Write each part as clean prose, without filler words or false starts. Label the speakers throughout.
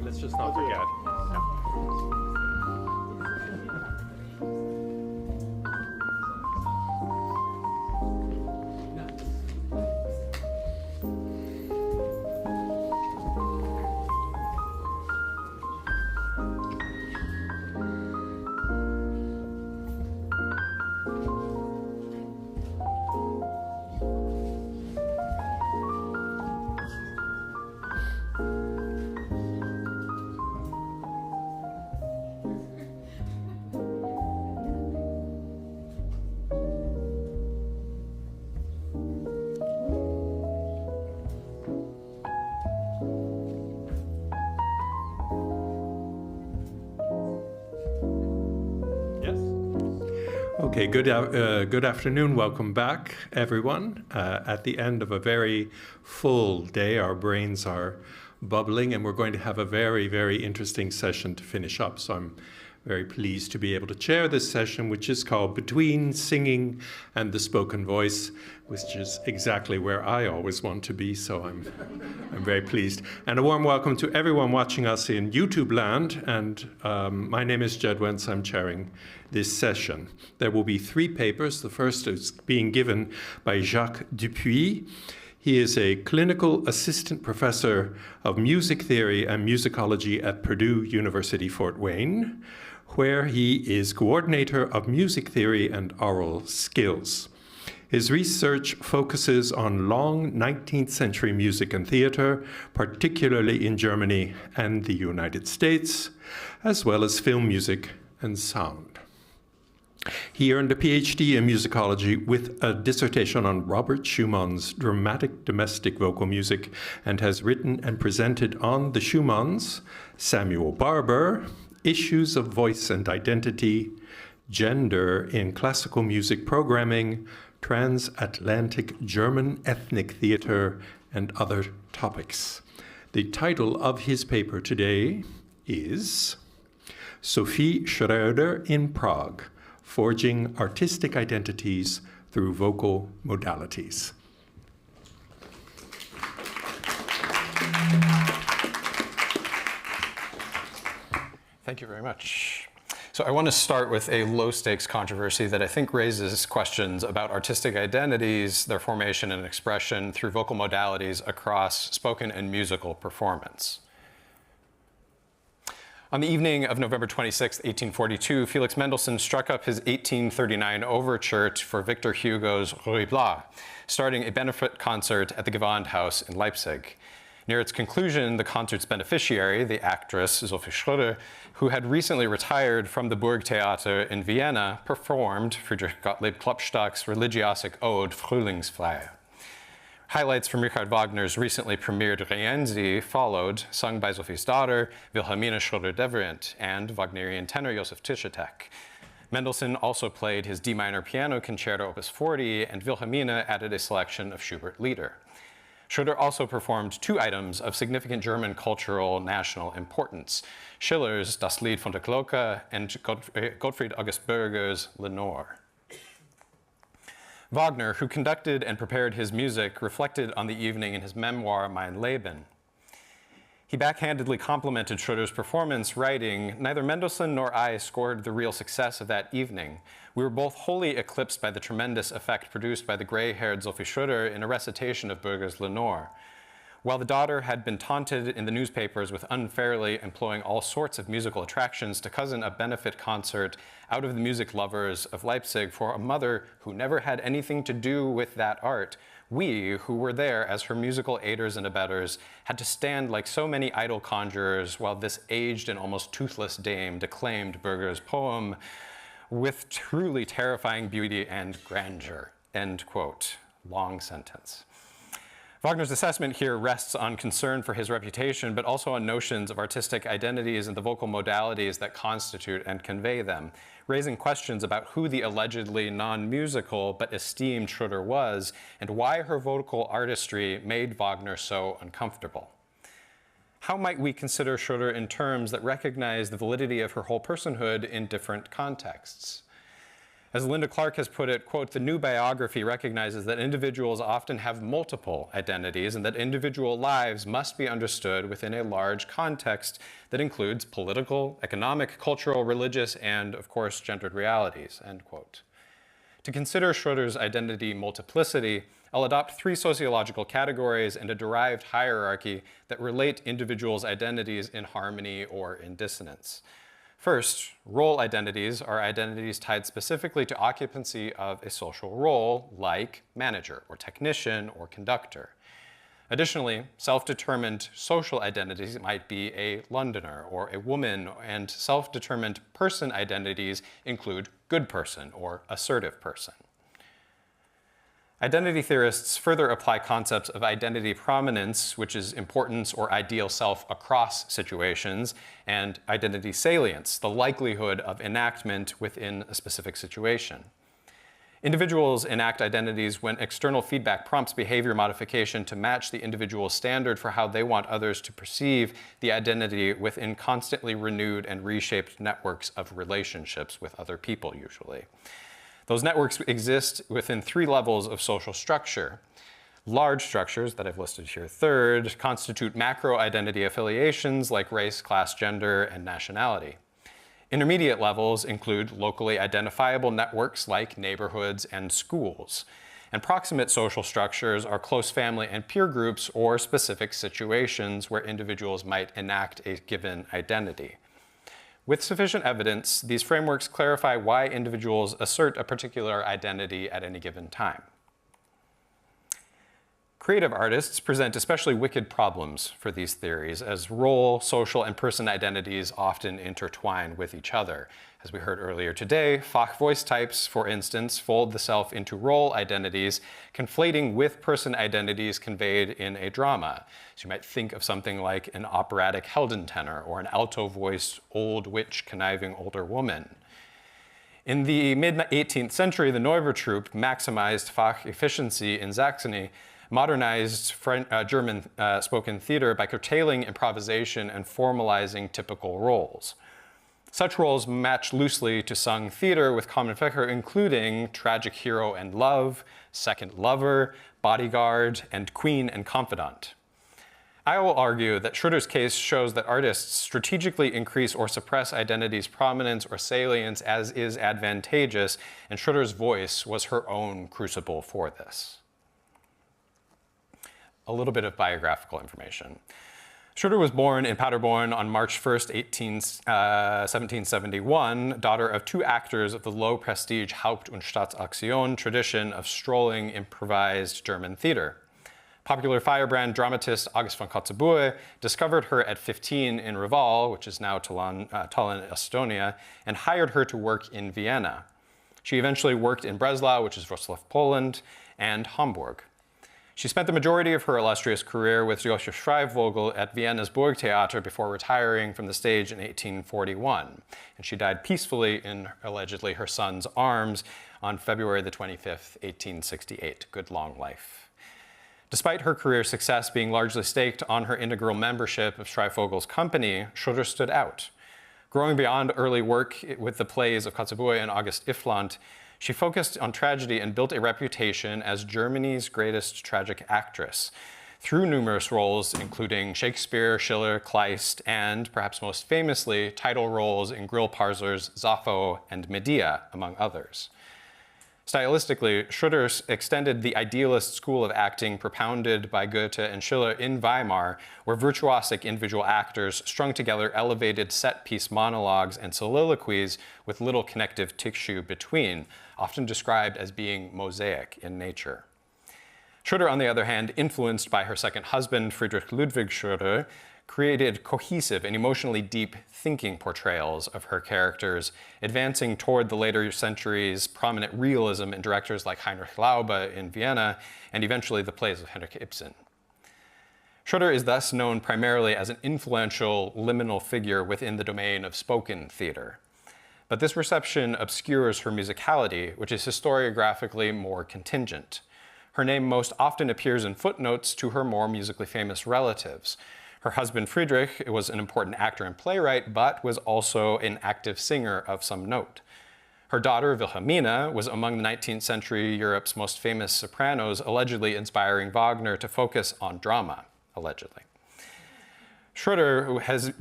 Speaker 1: Let's just not forget. Okay, good afternoon. Welcome back, everyone. At the end of a very full day, our brains are bubbling, and we're going to have a very, very interesting session to finish up. So I'm very pleased to be able to chair this session, which is called Between Singing and the Spoken Voice, which is exactly where I always want to be, so I'm very pleased. And a warm welcome to everyone watching us in YouTube land, and my name is Jed Wentz. I'm chairing this session. There will be 3 papers. The first is being given by Jacques Dupuis. He is a clinical assistant professor of music theory and musicology at Purdue University, Fort Wayne, where he is coordinator of music theory and oral skills. His research focuses on long 19th century music and theater, particularly in Germany and the United States, as well as film music and sound. He earned a PhD in musicology with a dissertation on Robert Schumann's dramatic domestic vocal music, and has written and presented on the Schumanns, Samuel Barber, Issues of Voice and Identity, Gender in Classical Music Programming, Transatlantic German Ethnic Theater, and other topics. The title of his paper today is Sophie Schröder in Prague, Forging Artistic Identities Through Vocal Modalities.
Speaker 2: Thank you very much. So I want to start with a low-stakes controversy that I think raises questions about artistic identities, their formation and expression through vocal modalities across spoken and musical performance. On the evening of November 26, 1842, Felix Mendelssohn struck up his 1839 overture for Victor Hugo's Ruy Blas, starting a benefit concert at the Gewandhaus in Leipzig. Near its conclusion, the concert's beneficiary, the actress Sophie Schröder, who had recently retired from the Burgtheater in Vienna, performed Friedrich Gottlieb Klopstock's religiosic ode Frühlingsfeier. Highlights from Richard Wagner's recently premiered Rienzi followed, sung by Sophie's daughter, Wilhelmina Schröder-Devrient, and Wagnerian tenor Josef Tischendorf. Mendelssohn also played his D minor piano concerto opus 40, and Wilhelmina added a selection of Schubert Lieder. Schröder also performed 2 items of significant German cultural national importance, Schiller's Das Lied von der Glocke and Gottfried August Bürger's Lenore. Wagner, who conducted and prepared his music, reflected on the evening in his memoir, Mein Leben. He backhandedly complimented Schröder's performance, writing, "Neither Mendelssohn nor I scored the real success of that evening. We were both wholly eclipsed by the tremendous effect produced by the gray-haired Sophie Schröder in a recitation of Bürger's Lenore. While the daughter had been taunted in the newspapers with unfairly employing all sorts of musical attractions to cozen a benefit concert out of the music lovers of Leipzig for a mother who never had anything to do with that art, we, who were there as her musical aiders and abettors, had to stand like so many idle conjurers while this aged and almost toothless dame declaimed Bürger's poem with truly terrifying beauty and grandeur." End quote. Long sentence. Wagner's assessment here rests on concern for his reputation, but also on notions of artistic identities and the vocal modalities that constitute and convey them, raising questions about who the allegedly non-musical but esteemed Schröder was and why her vocal artistry made Wagner so uncomfortable. How might we consider Schröder in terms that recognize the validity of her whole personhood in different contexts? As Linda Clark has put it, quote, "The new biography recognizes that individuals often have multiple identities and that individual lives must be understood within a large context that includes political, economic, cultural, religious, and, of course, gendered realities," end quote. To consider Schröder's identity multiplicity, I'll adopt 3 sociological categories and a derived hierarchy that relate individuals' identities in harmony or in dissonance. First, role identities are identities tied specifically to occupancy of a social role, like manager or technician or conductor. Additionally, self-determined social identities might be a Londoner or a woman, and self-determined person identities include good person or assertive person. Identity theorists further apply concepts of identity prominence, which is importance or ideal self across situations, and identity salience, the likelihood of enactment within a specific situation. Individuals enact identities when external feedback prompts behavior modification to match the individual's standard for how they want others to perceive the identity within constantly renewed and reshaped networks of relationships with other people, usually. Those networks exist within 3 levels of social structure. Large structures, that I've listed here third, constitute macro-identity affiliations like race, class, gender, and nationality. Intermediate levels include locally identifiable networks like neighborhoods and schools. And proximate social structures are close family and peer groups or specific situations where individuals might enact a given identity. With sufficient evidence, these frameworks clarify why individuals assert a particular identity at any given time. Creative artists present especially wicked problems for these theories, as role, social, and person identities often intertwine with each other. As we heard earlier today, Fach voice types, for instance, fold the self into role identities, conflating with person identities conveyed in a drama. So you might think of something like an operatic Heldentenor or an alto-voiced old witch conniving older woman. In the mid-18th century, the Neuer troupe maximized Fach efficiency in Saxony, modernized German spoken theater by curtailing improvisation and formalizing typical roles. Such roles match loosely to sung theater with common figure, including tragic hero and love, second lover, bodyguard, and queen and confidant. I will argue that Schröder's case shows that artists strategically increase or suppress identity's prominence or salience as is advantageous, and Schröder's voice was her own crucible for this. A little bit of biographical information. Schröder was born in Paderborn on March 1st, 1771, daughter of 2 actors of the low-prestige Haupt- und Staatsaktion tradition of strolling, improvised German theater. Popular firebrand dramatist August von Kotzebue discovered her at 15 in Reval, which is now Tallinn, Estonia, and hired her to work in Vienna. She eventually worked in Breslau, which is Wrocław, Poland, and Hamburg. She spent the majority of her illustrious career with Josef Schreibvogel at Vienna's Burgtheater before retiring from the stage in 1841. And she died peacefully in, allegedly, her son's arms on February the 25th, 1868. Good long life. Despite her career success being largely staked on her integral membership of Schreibvogel's company, Schröder stood out. Growing beyond early work with the plays of Kotzebue and August Iffland, she focused on tragedy and built a reputation as Germany's greatest tragic actress through numerous roles, including Shakespeare, Schiller, Kleist, and, perhaps most famously, title roles in Grillparzer's Sappho and Medea, among others. Stylistically, Schröder extended the idealist school of acting propounded by Goethe and Schiller in Weimar, where virtuosic individual actors strung together elevated set-piece monologues and soliloquies with little connective tissue between, often described as being mosaic in nature. Schröder, on the other hand, influenced by her second husband, Friedrich Ludwig Schröder, created cohesive and emotionally deep thinking portrayals of her characters, advancing toward the later centuries' prominent realism in directors like Heinrich Laube in Vienna, and eventually the plays of Henrik Ibsen. Schröder is thus known primarily as an influential liminal figure within the domain of spoken theater. But this reception obscures her musicality, which is historiographically more contingent. Her name most often appears in footnotes to her more musically famous relatives. Her husband Friedrich was an important actor and playwright, but was also an active singer of some note. Her daughter Wilhelmina was among the 19th century Europe's most famous sopranos, allegedly inspiring Wagner to focus on drama, allegedly. Schröder, who has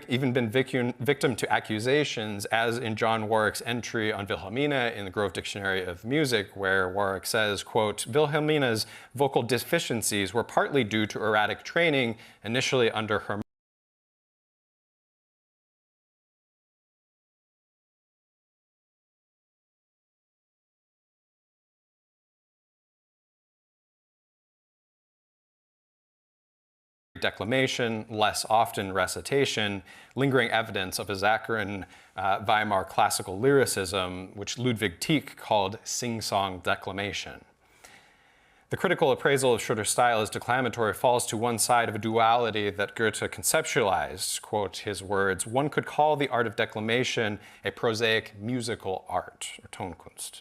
Speaker 2: even been victim to accusations, as in John Warwick's entry on Wilhelmina in the Grove Dictionary of Music, where Warwick says, quote, Wilhelmina's vocal deficiencies were partly due to erratic training, initially under her declamation, less often recitation, lingering evidence of a saccharine Weimar classical lyricism, which Ludwig Tieck called sing-song declamation. The critical appraisal of Schröder's style as declamatory falls to one side of a duality that Goethe conceptualized. Quote his words, one could call the art of declamation a prosaic musical art, or Tonkunst.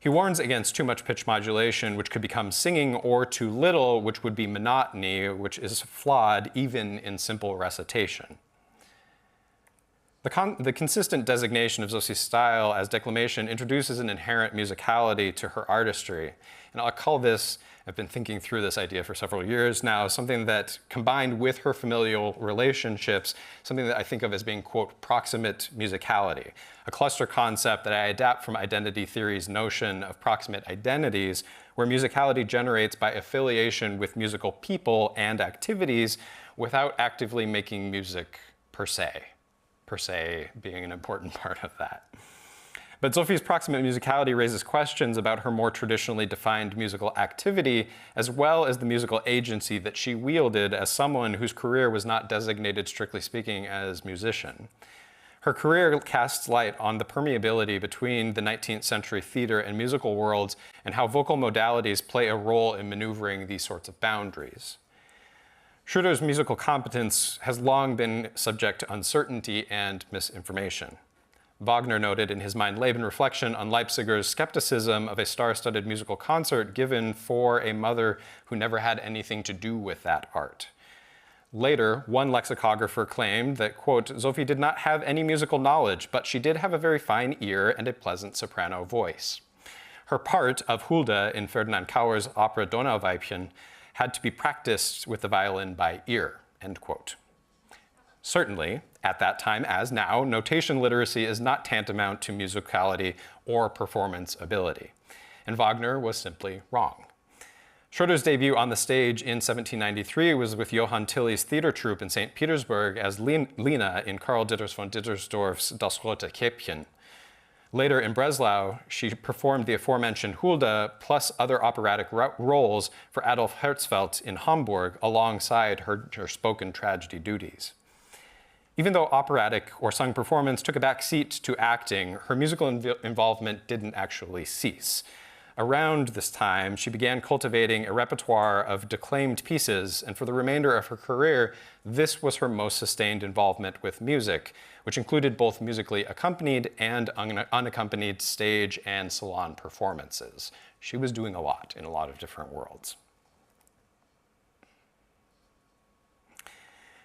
Speaker 2: He warns against too much pitch modulation, which could become singing, or too little, which would be monotony, which is flawed even in simple recitation. The consistent designation of Sophie's style as declamation introduces an inherent musicality to her artistry. And I'll call this, I've been thinking through this idea for several years now, something that combined with her familial relationships, something that I think of as being, quote, proximate musicality, a cluster concept that I adapt from identity theory's notion of proximate identities, where musicality generates by affiliation with musical people and activities without actively making music per se being an important part of that. But Sophie's proximate musicality raises questions about her more traditionally defined musical activity, as well as the musical agency that she wielded as someone whose career was not designated, strictly speaking, as musician. Her career casts light on the permeability between the 19th century theater and musical worlds and how vocal modalities play a role in maneuvering these sorts of boundaries. Schröder's musical competence has long been subject to uncertainty and misinformation. Wagner noted in his Mein Leben reflection on Leipziger's skepticism of a star-studded musical concert given for a mother who never had anything to do with that art. Later, one lexicographer claimed that, quote, Sophie did not have any musical knowledge, but she did have a very fine ear and a pleasant soprano voice. Her part of Hulda in Ferdinand Kauer's opera Donauweibchen had to be practiced with the violin by ear, end quote. Certainly, at that time as now, notation literacy is not tantamount to musicality or performance ability. And Wagner was simply wrong. Schröder's debut on the stage in 1793 was with Johann Tilly's theater troupe in St. Petersburg as Lina in Karl Ditters von Dittersdorf's Das Rote Käppchen. Later in Breslau, she performed the aforementioned Hulda plus other operatic roles for Adolf Herzfeld in Hamburg alongside her spoken tragedy duties. Even though operatic or sung performance took a back seat to acting, her musical involvement didn't actually cease. Around this time, she began cultivating a repertoire of declaimed pieces, and for the remainder of her career, this was her most sustained involvement with music, which included both musically accompanied and unaccompanied stage and salon performances. She was doing a lot in a lot of different worlds.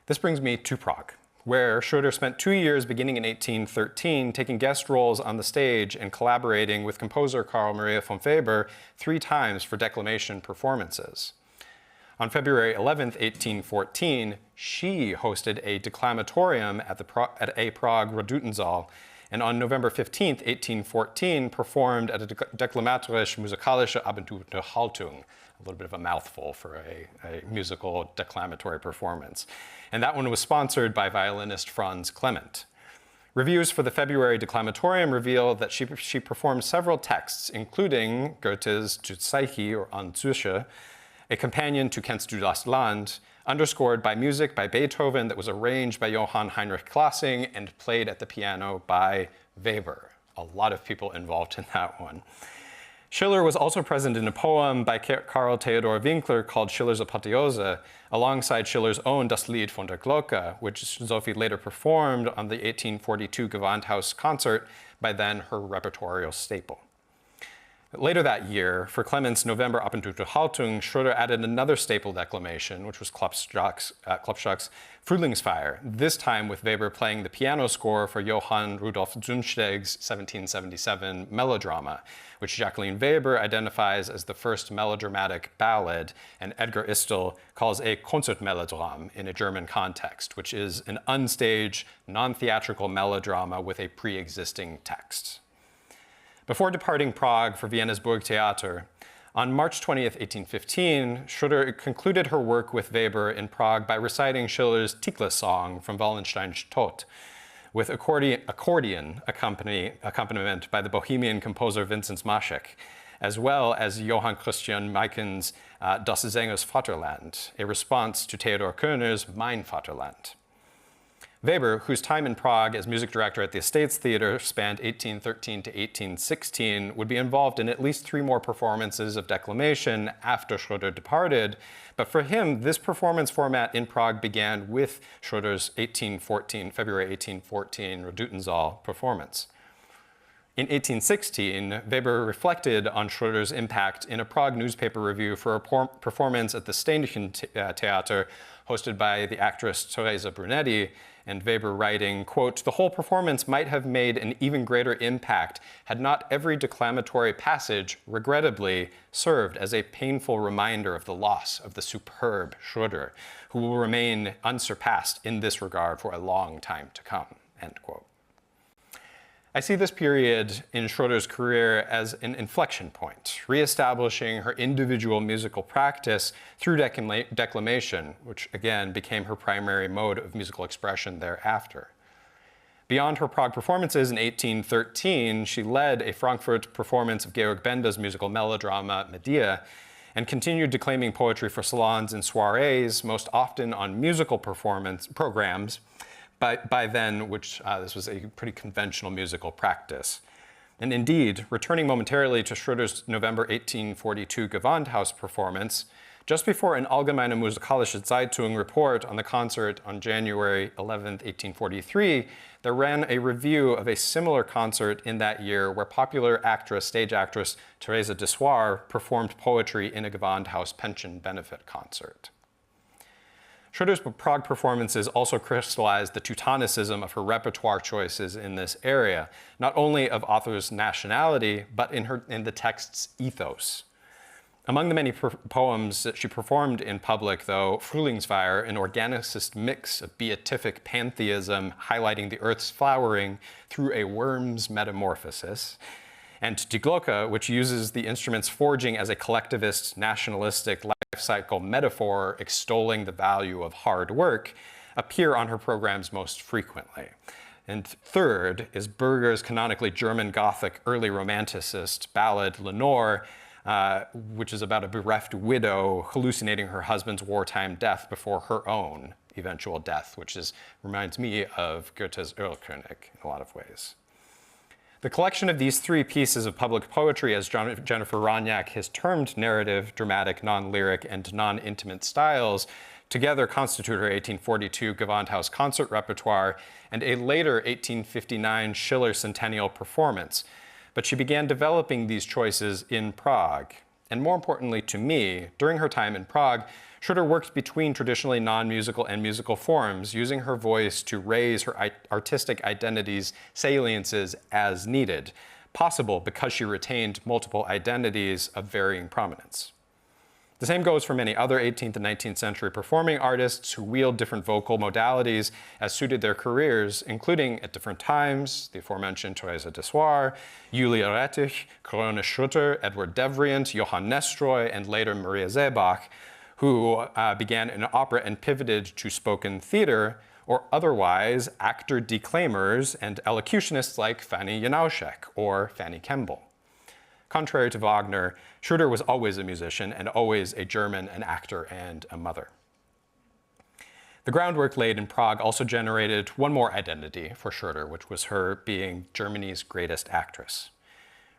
Speaker 2: This brings me to Prague, where Schröder spent 2 years beginning in 1813 taking guest roles on the stage and collaborating with composer Carl Maria von Weber 3 times for declamation performances. On February 11, 1814, she hosted a declamatorium at a Prague Radutensaal, and on November 15, 1814, performed at a Declamatorisch-musikalische Abendunterhaltung, a little bit of a mouthful for a musical declamatory performance. And that one was sponsored by violinist Franz Clement. Reviews for the February declamatorium reveal that she performed several texts, including Goethe's To Psyche, or An Psyche, a companion to Kennst du das Land, underscored by music by Beethoven that was arranged by Johann Heinrich Classing and played at the piano by Weber. A lot of people involved in that one. Schiller was also present in a poem by Karl Theodor Winkler called Schiller's Apotheose, alongside Schiller's own Das Lied von der Glocke, which Sophie later performed on the 1842 Gewandhaus concert, by then her repertorial staple. Later that year, for Clemens' November Abendunterhaltung, Schröder added another staple declamation, which was Klopstock's Frühlingsfeier, this time with Weber playing the piano score for Johann Rudolf Zünsteg's 1777 melodrama, which Jacqueline Weber identifies as the first melodramatic ballad, and Edgar Istel calls a Konzertmelodram in a German context, which is an unstaged, non-theatrical melodrama with a pre-existing text. Before departing Prague for Vienna's Burgtheater, on March 20th, 1815, Schröder concluded her work with Weber in Prague by reciting Schiller's Tickle song from Wallenstein's Tod, with accordion accompaniment by the Bohemian composer Vincent Mašek, as well as Johann Christian Meiken's Das Sängers Vaterland, a response to Theodor Körner's Mein Vaterland. Weber, whose time in Prague as music director at the Estates Theater spanned 1813 to 1816, would be involved in at least 3 more performances of declamation after Schröder departed, but for him, this performance format in Prague began with Schröder's February 1814 Redutensaal performance. In 1816, Weber reflected on Schröder's impact in a Prague newspaper review for a performance at the Stänischen Theater hosted by the actress Teresa Brunetti, and Weber writing, quote, "The whole performance might have made an even greater impact had not every declamatory passage, regrettably, served as a painful reminder of the loss of the superb Schröder, who will remain unsurpassed in this regard for a long time to come," end quote. I see this period in Schröder's career as an inflection point, reestablishing her individual musical practice through declamation, which again became her primary mode of musical expression thereafter. Beyond her Prague performances in 1813, she led a Frankfurt performance of Georg Benda's musical melodrama Medea, and continued declaiming poetry for salons and soirees, most often on musical performance programs, by then, this was a pretty conventional musical practice. And indeed, returning momentarily to Schröder's November 1842 Gewandhaus performance, just before an Allgemeine Musikalische Zeitung report on the concert on January 11, 1843, there ran a review of a similar concert in that year where popular stage actress Therese Dessoir performed poetry in a Gewandhaus pension benefit concert. Schröder's Prague performances also crystallized the Teutonicism of her repertoire choices in this area, not only of author's nationality, but in the text's ethos. Among the many poems that she performed in public, though, Frühlingsfeier, an organicist mix of beatific pantheism highlighting the earth's flowering through a worm's metamorphosis, and Die Glocke, which uses the instrument's forging as a collectivist, nationalistic life cycle metaphor extolling the value of hard work, appear on her programs most frequently. And third is Berger's canonically German Gothic early Romanticist ballad Lenore, which is about a bereft widow hallucinating her husband's wartime death before her own eventual death, which reminds me of Goethe's Erlkönig in a lot of ways. The collection of these 3 pieces of public poetry, as Jennifer Roniak has termed narrative, dramatic, non-lyric, and non-intimate styles, together constitute her 1842 Gewandhaus concert repertoire and a later 1859 Schiller Centennial performance. But she began developing these choices in Prague. And more importantly to me, during her time in Prague, Schröder worked between traditionally non-musical and musical forms, using her voice to raise her artistic identity's saliences as needed, possible because she retained multiple identities of varying prominence. The same goes for many other 18th and 19th century performing artists who wield different vocal modalities as suited their careers, including at different times the aforementioned Therese Dessoir, Julia Rettich, Corona Schrutter, Edward Devrient, Johann Nestroy, and later Maria Seebach, who began in opera and pivoted to spoken theater, or otherwise actor declaimers and elocutionists like Fanny Janauschek or Fanny Kemble. Contrary to Wagner, Schröder was always a musician and always a German, an actor, and a mother. The groundwork laid in Prague also generated one more identity for Schröder, which was her being Germany's greatest actress.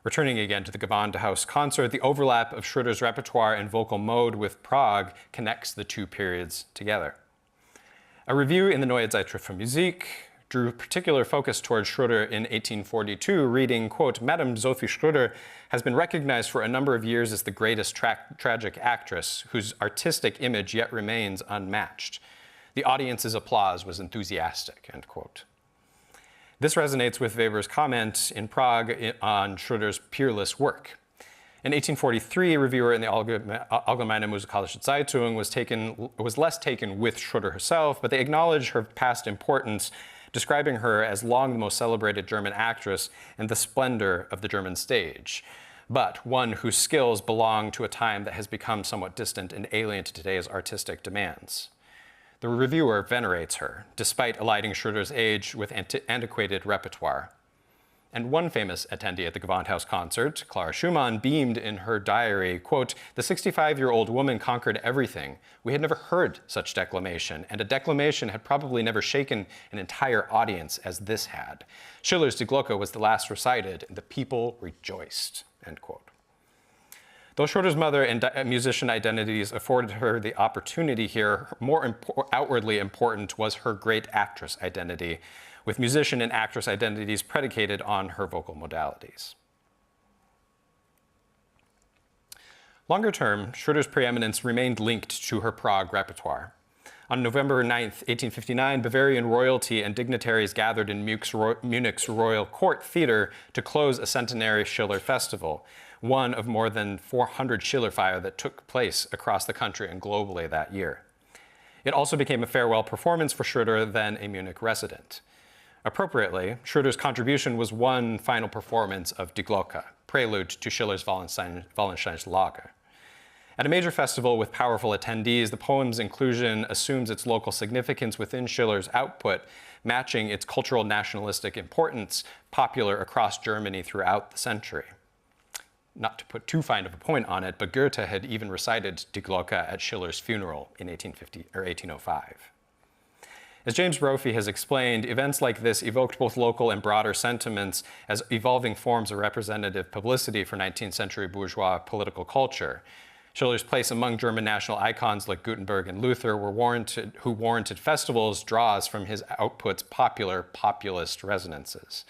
Speaker 2: Returning again to the Gewandhaus concert, the overlap of Schröder's repertoire and vocal mode with Prague connects the two periods together. A review in the Neue Zeitschrift für Musik drew particular focus towards Schröder in 1842, reading, quote, "Madame Sophie Schröder has been recognized for a number of years as the greatest tragic actress, whose artistic image yet remains unmatched. The audience's applause was enthusiastic," end quote. This resonates with Weber's comment in Prague on Schröder's peerless work. In 1843, a reviewer in the Allgemeine Musikalische Zeitung was less taken with Schröder herself, but they acknowledged her past importance, describing her as long the most celebrated German actress and the splendor of the German stage, but one whose skills belong to a time that has become somewhat distant and alien to today's artistic demands. The reviewer venerates her, despite eliding Schröder's age with antiquated repertoire. And one famous attendee at the Gewandhaus concert, Clara Schumann, beamed in her diary, quote, "The 65-year-old woman conquered everything. We had never heard such declamation, and a declamation had probably never shaken an entire audience as this had. Schiller's Die Glocke was the last recited, and the people rejoiced," end quote. Though Schröder's mother and musician identities afforded her the opportunity here, more outwardly important was her great actress identity, with musician and actress identities predicated on her vocal modalities. Longer term, Schröder's preeminence remained linked to her Prague repertoire. On November 9, 1859, Bavarian royalty and dignitaries gathered in Munich's Royal Court Theater to close a centenary Schiller festival, one of more than 400 Schillerfeier that took place across the country and globally that year. It also became a farewell performance for Schröder, then a Munich resident. Appropriately, Schröder's contribution was one final performance of Die Glocke, prelude to Schiller's Wallenstein's Lager. At a major festival with powerful attendees, the poem's inclusion assumes its local significance within Schiller's output, matching its cultural nationalistic importance, popular across Germany throughout the century. Not to put too fine of a point on it, but Goethe had even recited Die Glocke at Schiller's funeral in 1805. As James Brophy has explained, events like this evoked both local and broader sentiments as evolving forms of representative publicity for 19th century bourgeois political culture. Schiller's place among German national icons like Gutenberg and Luther who warranted festivals draws from his output's popular populist resonances.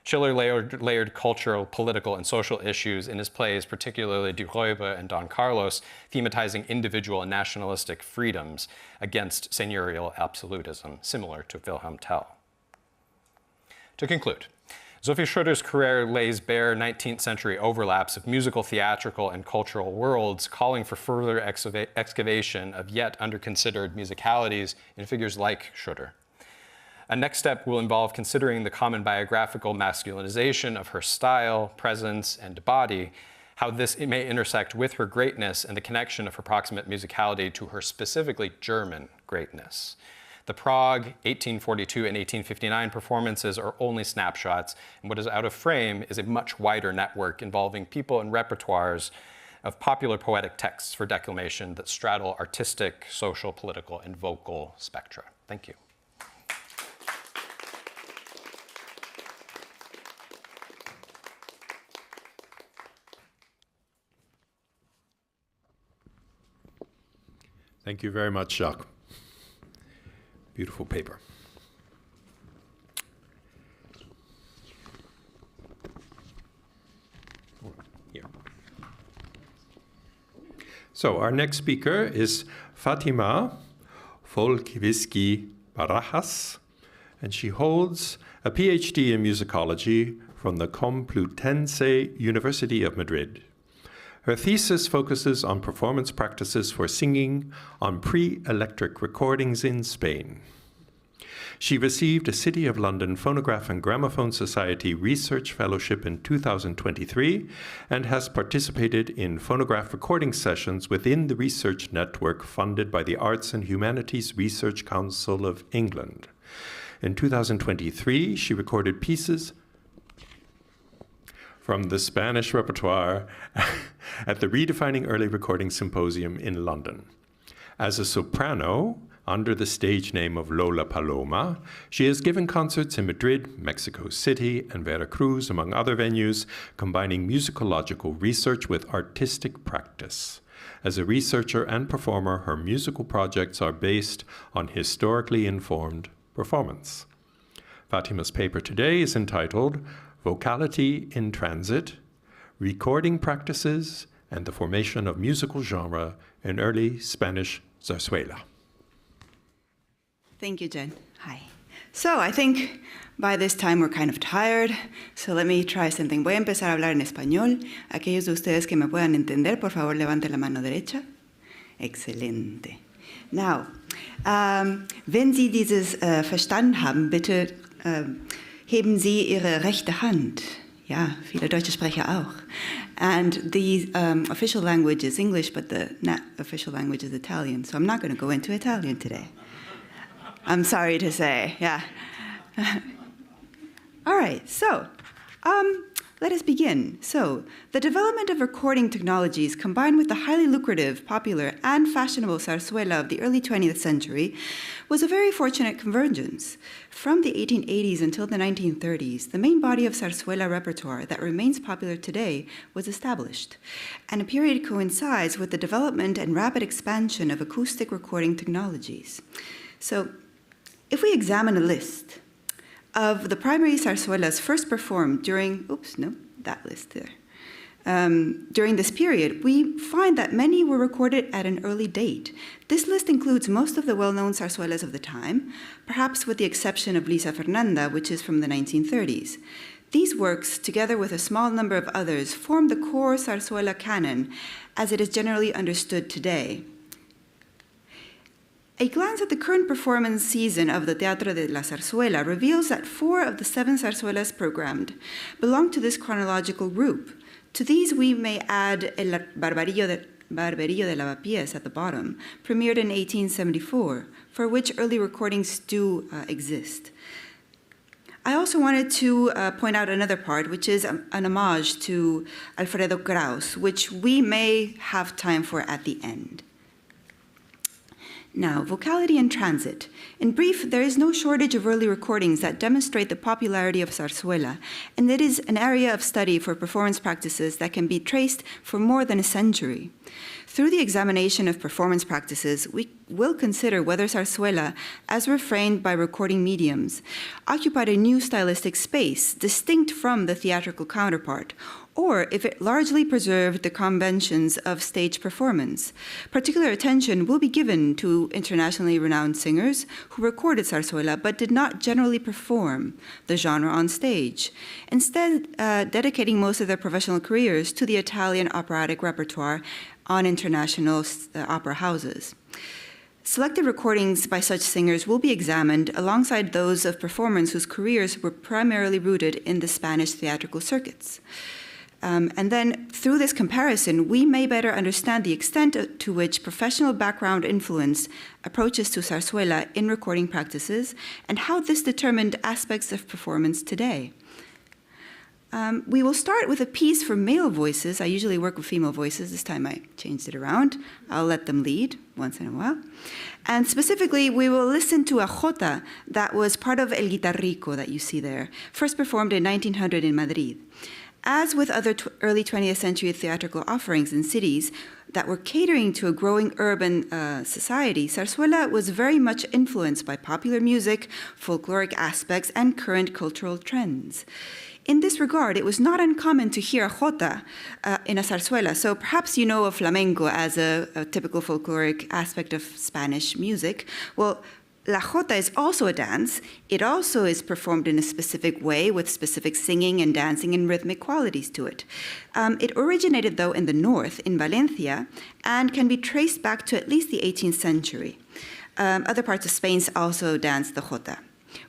Speaker 2: Schiller layered cultural, political, and social issues in his plays, particularly Die Räuber and Don Carlos, thematizing individual and nationalistic freedoms against seigneurial absolutism, similar to Wilhelm Tell. To conclude, Sophie Schröder's career lays bare 19th century overlaps of musical, theatrical, and cultural worlds, calling for further excavation of yet under-considered musicalities in figures like Schröder. A next step will involve considering the common biographical masculinization of her style, presence, and body, how this may intersect with her greatness and the connection of her proximate musicality to her specifically German greatness. The Prague 1842 and 1859 performances are only snapshots, and what is out of frame is a much wider network involving people and repertoires of popular poetic texts for declamation that straddle artistic, social, political, and vocal spectra. Thank you.
Speaker 1: Thank you very much, Jacques. Beautiful paper. Here. So our next speaker is Fatima Volkoviskii Barajas, and she holds a PhD in musicology from the Complutense University of Madrid. Her thesis focuses on performance practices for singing on pre-electric recordings in Spain. She received a City of London Phonograph and Gramophone Society Research Fellowship in 2023 and has participated in phonograph recording sessions within the research network funded by the Arts and Humanities Research Council of England. In 2023, she recorded pieces from the Spanish repertoire at the Redefining Early Recording Symposium in London. As a soprano, Under the stage name of Lola Paloma, she has given concerts in Madrid, Mexico City, and Veracruz, among other venues, combining musicological research with artistic practice. As a researcher and performer, her musical projects are based on historically informed performance. Fatima's paper today is entitled Vocality in Transit, Recording Practices and the Formation of Musical Genre in Early Spanish Zarzuela.
Speaker 3: Thank you, Jen. Hi. So I think by this time we're kind of tired, so let me try something. Voy a empezar a hablar en español. Aquellos de ustedes que me puedan entender, por favor, levanten la mano derecha. Excelente. Now, wenn Sie dieses verstanden haben, bitte heben Sie Ihre rechte Hand. Ja, viele deutsche Sprecher auch. And the official language is English, but the not official language is Italian, so I'm not going to go into Italian today. I'm sorry to say, yeah. All right, so let us begin. So, the development of recording technologies combined with the highly lucrative, popular, and fashionable zarzuela of the early 20th century was a very fortunate convergence. From the 1880s until the 1930s, the main body of zarzuela repertoire that remains popular today was established, and a period coincides with the development and rapid expansion of acoustic recording technologies. So, if we examine a list of the primary zarzuelas first performed during, during this period, we find that many were recorded at an early date. This list includes most of the well-known zarzuelas of the time, perhaps with the exception of Lisa Fernanda, which is from the 1930s. These works, together with a small number of others, form the core zarzuela canon as it is generally understood today. A glance at the current performance season of the Teatro de la Zarzuela reveals that 4 of the 7 zarzuelas programmed belong to this chronological group. To these, we may add El Barberillo de Lavapiés at the bottom, premiered in 1874, for which early recordings do exist. I also wanted to point out another part, which is an homage to Alfredo Kraus, which we may have time for at the end. Now, vocality in transit. In brief, there is no shortage of early recordings that demonstrate the popularity of zarzuela, and it is an area of study for performance practices that can be traced for more than a century. Through the examination of performance practices, we will consider whether zarzuela, as refrained by recording mediums, occupied a new stylistic space distinct from the theatrical counterpart, or if it largely preserved the conventions of stage performance. Particular attention will be given to internationally renowned singers who recorded zarzuela but did not generally perform the genre on stage, instead dedicating most of their professional careers to the Italian operatic repertoire on international opera houses. Selected recordings by such singers will be examined alongside those of performers whose careers were primarily rooted in the Spanish theatrical circuits. And then, through this comparison, we may better understand the extent to which professional background influenced approaches to zarzuela in recording practices and how this determined aspects of performance today. We will start with a piece for male voices. I usually work with female voices. This time I changed it around. I'll let them lead once in a while. And specifically, we will listen to a jota that was part of El Guitarrico that you see there, first performed in 1900 in Madrid. As with other early 20th century theatrical offerings in cities that were catering to a growing urban society, zarzuela was very much influenced by popular music, folkloric aspects, and current cultural trends. In this regard, it was not uncommon to hear a jota in a zarzuela. So perhaps you know of flamenco as a typical folkloric aspect of Spanish music. Well, la jota is also a dance. It also is performed in a specific way with specific singing and dancing and rhythmic qualities to it. It originated, though, in the north, in Valencia, and can be traced back to at least the 18th century. Other parts of Spain also danced the jota.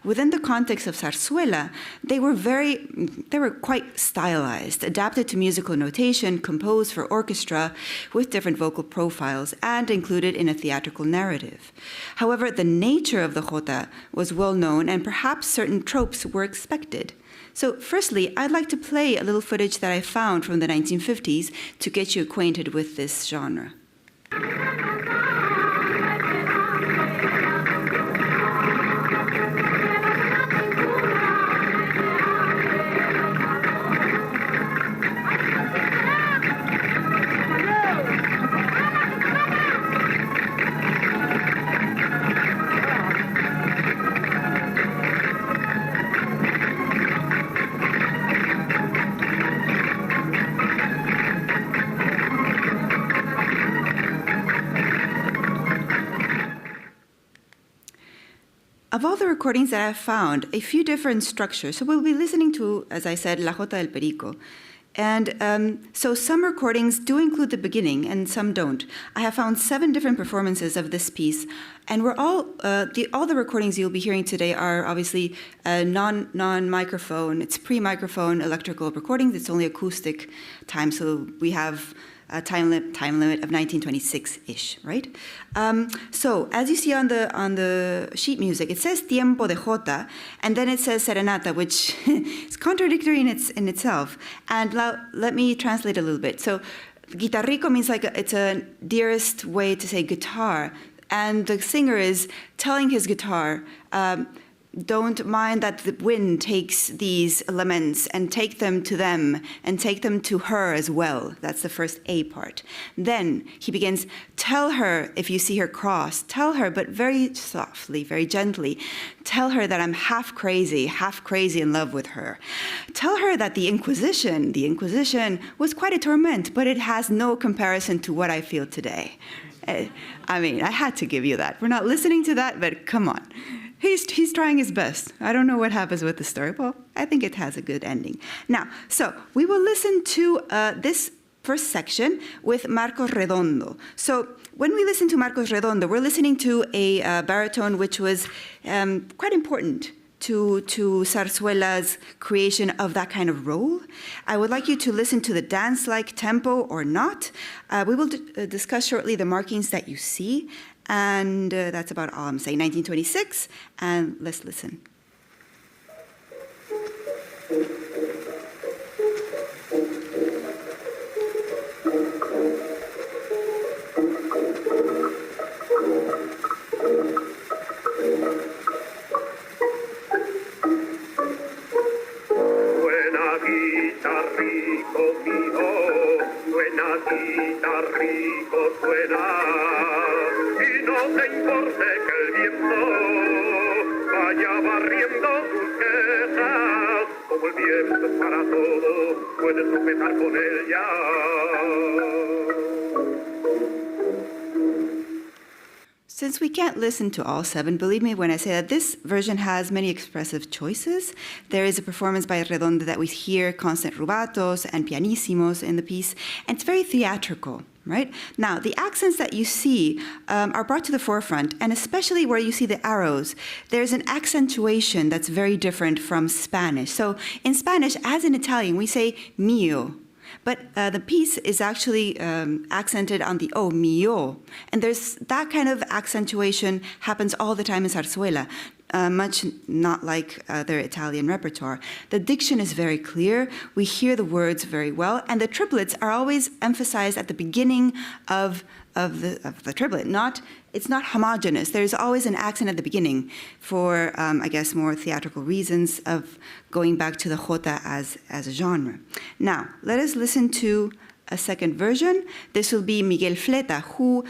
Speaker 3: Within the context of zarzuela, they were quite stylized, adapted to musical notation, composed for orchestra with different vocal profiles, and included in a theatrical narrative. However, the nature of the jota was well known, and perhaps certain tropes were expected. So firstly, I'd like to play a little footage that I found from the 1950s to get you acquainted with this genre. of all the recordings that I've found, a few different structures. So we'll be listening to, as I said, La Jota del Perico. And so some recordings do include the beginning and some don't. I have found 7 different performances of this piece, and we're all the recordings you'll be hearing today are obviously non-microphone. It's pre-microphone electrical recordings. It's only acoustic time, so we have a time limit of 1926-ish, right? So as you see on the sheet music, it says tiempo de jota, and then it says serenata, which is contradictory in itself. And let me translate a little bit. So guitarrico means like it's a dearest way to say guitar, and the singer is telling his guitar, don't mind that the wind takes these laments and take them to them and take them to her as well. That's the first A part. Then he begins, tell her if you see her cross, tell her, but very softly, very gently, tell her that I'm half crazy in love with her. Tell her that the Inquisition was quite a torment, but it has no comparison to what I feel today. I mean, I had to give you that. We're not listening to that, but come on. He's trying his best. I don't know what happens with the story. Well, I think it has a good ending. Now, so we will listen to this first section with Marcos Redondo. So when we listen to Marcos Redondo, we're listening to a baritone which was quite important to Zarzuela's creation of that kind of role. I would like you to listen to the dance-like tempo or not. We will discuss shortly the markings that you see. And that's about all I'm saying. 1926, and let's listen.
Speaker 4: Suena guitarrico mío, suena guitarrico, suena. No te importe que el viento vaya barriendo tus quejas, como el viento es para todo, puedes tropezar con ella.
Speaker 3: Since we can't listen to all 7, believe me when I say that this version has many expressive choices. There is a performance by Redondo that we hear constant rubatos and pianissimos in the piece, and it's very theatrical. Right? Now, the accents that you see are brought to the forefront, and especially where you see the arrows, there's an accentuation that's very different from Spanish. So in Spanish, as in Italian, we say mio, but the piece is actually accented on the O, mio. And there's that kind of accentuation happens all the time in Zarzuela. Much not like their Italian repertoire. The diction is very clear, we hear the words very well, and the triplets are always emphasized at the beginning of the triplet. It's not homogeneous. There's always an accent at the beginning for, I guess, more theatrical reasons of going back to the jota as a genre. Now, let us listen to a second version. This will be Miguel Fleta, who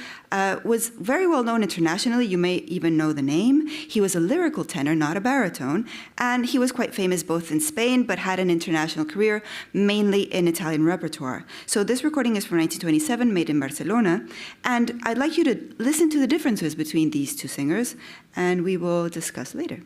Speaker 3: was very well known internationally. You may even know the name. He was a lyrical tenor, not a baritone, and he was quite famous both in Spain, but had an international career, mainly in Italian repertoire. So this recording is from 1927, made in Barcelona, and I'd like you to listen to the differences between these two singers, and we will discuss later.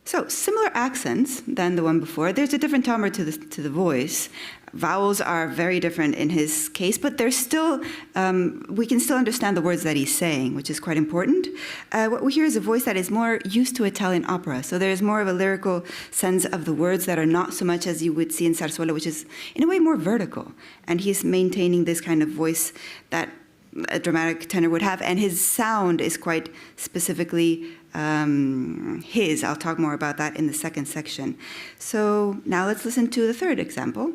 Speaker 3: So similar accents than the one before. There's a different timbre to the voice. Vowels are very different in his case, but there's still, we can still understand the words that he's saying, which is quite important. What we hear is a voice that is more used to Italian opera. So there's more of a lyrical sense of the words that are not so much as you would see in Zarzuela, which is in a way more vertical. And he's maintaining this kind of voice that a dramatic tenor would have, and his sound is quite specifically his. I'll talk more about that in the second section. So now let's listen to the third example.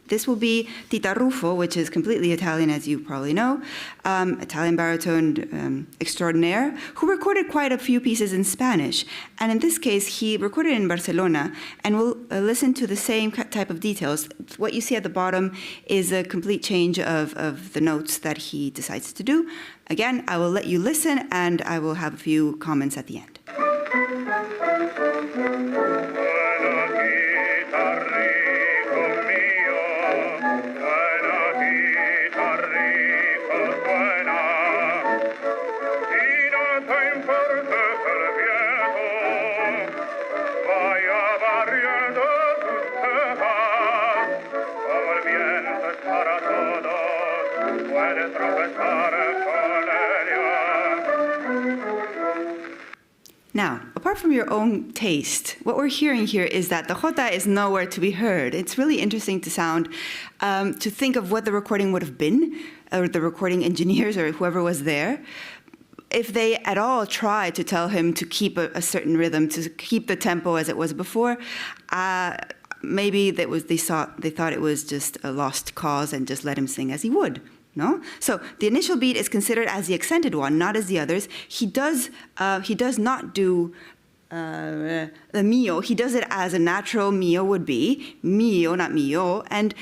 Speaker 3: this will be Tita Ruffo, which is completely Italian, as you probably know, Italian baritone extraordinaire, who recorded quite a few pieces in Spanish. And in this case, he recorded in Barcelona, and we'll listen to the same type of details. What you see at the bottom is a complete change of the notes that he decides to do. Again, I will let you listen, and I will have a few comments at the end. Now, apart from your own taste, what we're hearing here is that the jota is nowhere to be heard. It's really interesting to think of what the recording would have been, or the recording engineers or whoever was there, if they at all tried to tell him to keep a certain rhythm, to keep the tempo as it was before. Maybe they thought it was just a lost cause and just let him sing as he would. No? So the initial beat is considered as the accented one, not as the others. He does not do the mio. He does it as a natural mio would be. Mio, not mio. And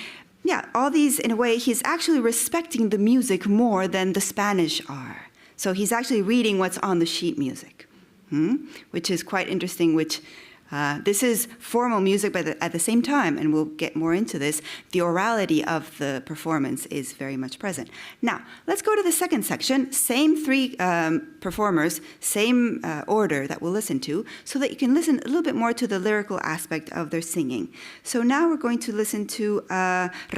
Speaker 3: yeah, all these, in a way, he's actually respecting the music more than the Spanish are. So he's actually reading what's on the sheet music, which is quite interesting, this is formal music, but at the same time, and we'll get more into this, the orality of the performance is very much present. Now, let's go to the second section. Same three performers, same order that we'll listen to, so that you can listen a little bit more to the lyrical aspect of their singing. So now we're going to listen to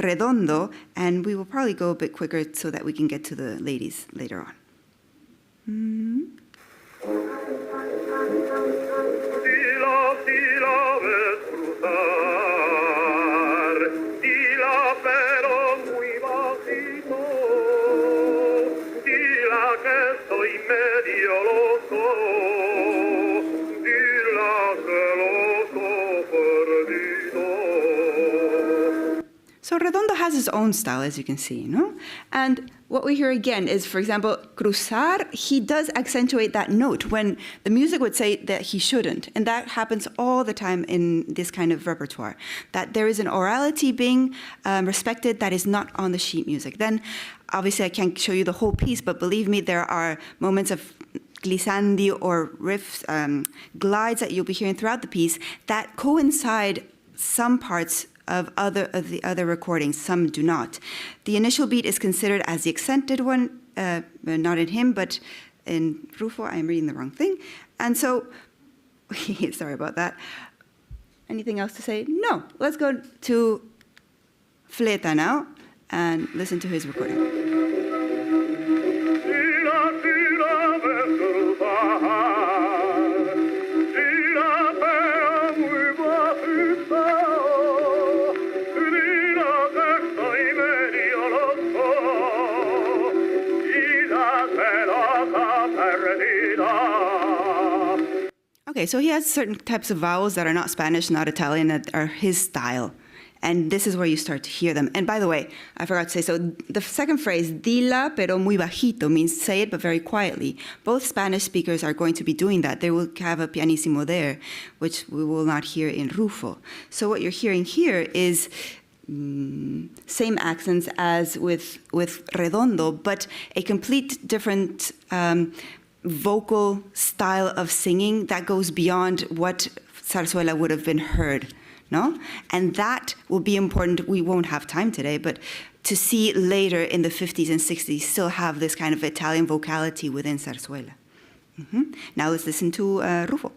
Speaker 3: Redondo, and we will probably go a bit quicker so that we can get to the ladies later on. So Redondo has his own style, as you can see, no? And what we hear again is, for example, cruzar, he does accentuate that note when the music would say that he shouldn't. And that happens all the time in this kind of repertoire, that there is an orality being respected that is not on the sheet music. Then, obviously, I can't show you the whole piece, but believe me, there are moments of glissandi or riffs, glides that you'll be hearing throughout the piece that coincide some parts of the other recordings, some do not. The initial beat is considered as the accented one, not in him, but in Ruffo. I'm reading the wrong thing. And so, sorry about that. Anything else to say? No. Let's go to Fleta now and listen to his recording. Okay, so he has certain types of vowels that are not Spanish, not Italian, that are his style. And this is where you start to hear them. And by the way, I forgot to say, so the second phrase, dila pero muy bajito, means say it but very quietly. Both Spanish speakers are going to be doing that. They will have a pianissimo there, which we will not hear in Ruffo. So what you're hearing here is same accents as with Redondo, but a complete different vocal style of singing that goes beyond what Zarzuela would have been heard, no? And that will be important. We won't have time today, but to see later in the 50s and 60s still have this kind of Italian vocality within Zarzuela. Now let's listen to Ruffo.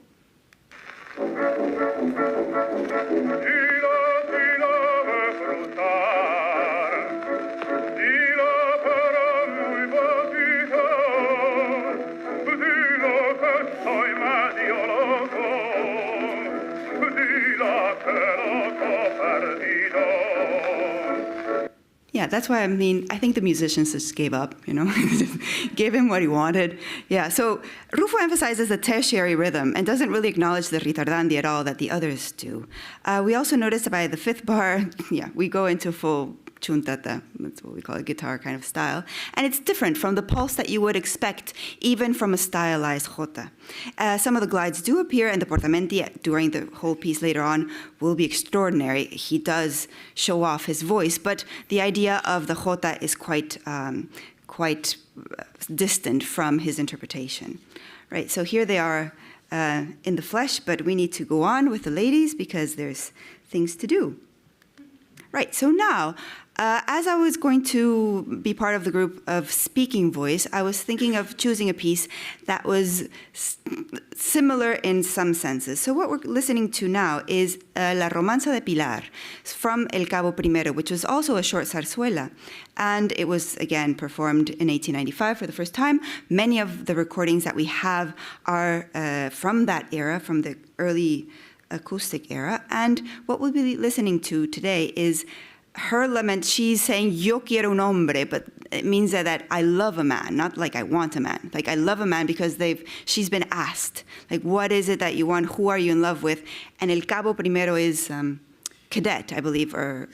Speaker 3: Yeah, Yeah, that's why, I mean, I think the musicians just gave up, you know, gave him what he wanted. Yeah, so Rufo emphasizes the tertiary rhythm and doesn't really acknowledge the ritardandi at all that the others do. We also notice that by the fifth bar, yeah, we go into full chuntata, that's what we call a guitar kind of style. And it's different from the pulse that you would expect, even from a stylized jota. Some of the glides do appear, and the portamenti during the whole piece later on will be extraordinary. He does show off his voice, but the idea of the jota is quite distant from his interpretation. Right, so here they are in the flesh, but we need to go on with the ladies because there's things to do. Right, so now, as I was going to be part of the group of speaking voice, I was thinking of choosing a piece that was similar in some senses. So what we're listening to now is La Romanza de Pilar from El Cabo Primero, which was also a short zarzuela. And it was, again, performed in 1895 for the first time. Many of the recordings that we have are from that era, from the early acoustic era. And what we'll be listening to today is her lament. She's saying, yo quiero un hombre, but it means that I love a man, not like I want a man. Like I love a man because she's been asked, like, what is it that you want? Who are you in love with? And El Cabo Primero is cadet, I believe, or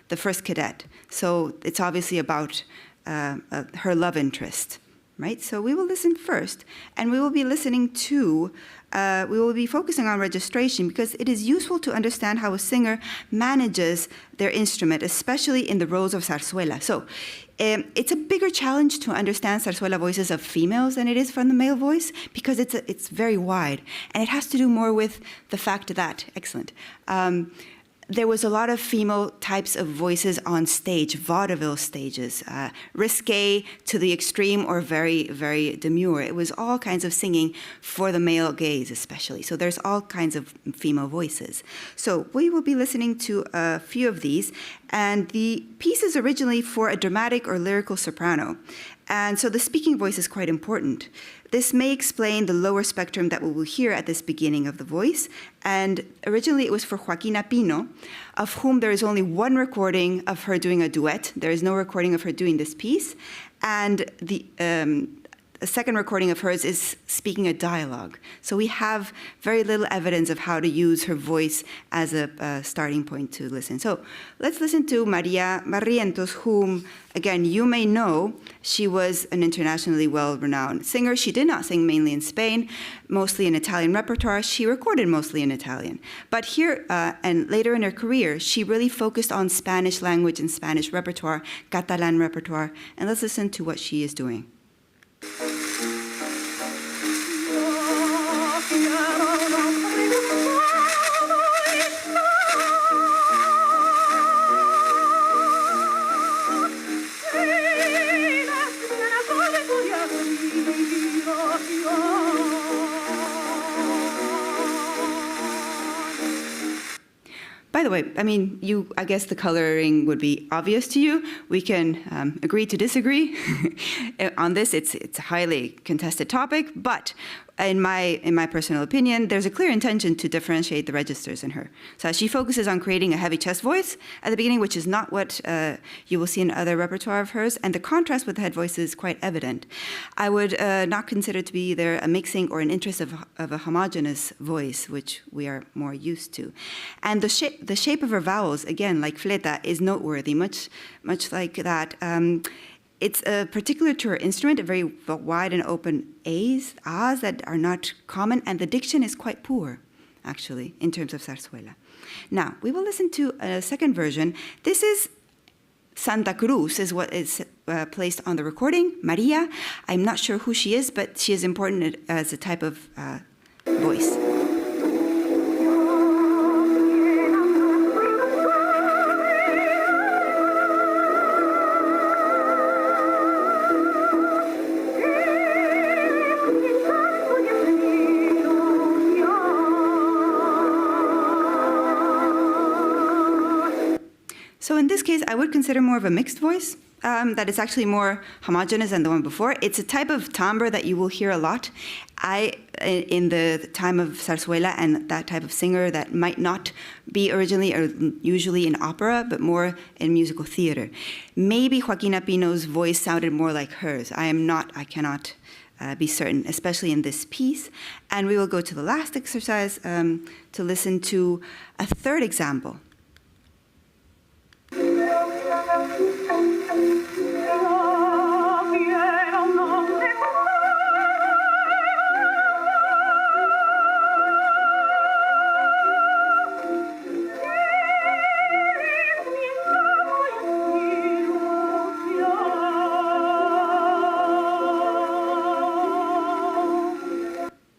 Speaker 3: the first cadet. So it's obviously about her love interest, right? So we will listen first, and we will be listening to we will be focusing on registration because it is useful to understand how a singer manages their instrument, especially in the roles of zarzuela. So it's a bigger challenge to understand zarzuela voices of females than it is from the male voice because it's very wide. And it has to do more with the fact that, excellent, there was a lot of female types of voices on stage, vaudeville stages, risque to the extreme or very, very demure. It was all kinds of singing for the male gaze especially. So there's all kinds of female voices. So we will be listening to a few of these. And the piece is originally for a dramatic or lyrical soprano. And so the speaking voice is quite important. This may explain the lower spectrum that we will hear at this beginning of the voice. And originally it was for Joaquina Pino, of whom there is only one recording of her doing a duet. There is no recording of her doing this piece. And a second recording of hers is speaking a dialogue. So we have very little evidence of how to use her voice as a starting point to listen. So let's listen to Maria Barrientos, whom, again, you may know. She was an internationally well-renowned singer. She did not sing mainly in Spain, mostly in Italian repertoire. She recorded mostly in Italian. But here, and later in her career, she really focused on Spanish language and Spanish repertoire, Catalan repertoire. And let's listen to what she is doing. By the way, I mean, I guess the coloring would be obvious to you. We can agree to disagree on this. It's a highly contested topic, but in my personal opinion, there's a clear intention to differentiate the registers in her. So she focuses on creating a heavy chest voice at the beginning, which is not what you will see in other repertoire of hers, and the contrast with the head voice is quite evident. I would not consider to be either a mixing or an interest of a homogeneous voice, which we are more used to. And the shape of her vowels, again, like fleta, is noteworthy, much like that. It's particular to her instrument, a very wide and open A's that are not common, and the diction is quite poor, actually, in terms of zarzuela. Now, we will listen to a second version. This is Santa Cruz, is what is placed on the recording. Maria, I'm not sure who she is, but she is important as a type of voice. So in this case, I would consider more of a mixed voice. that is actually more homogeneous than the one before. It's a type of timbre that you will hear a lot in the time of Zarzuela, and that type of singer that might not be originally or usually in opera, but more in musical theater. Maybe Joaquina Pino's voice sounded more like hers. I cannot be certain, especially in this piece. And we will go to the last exercise to listen to a third example.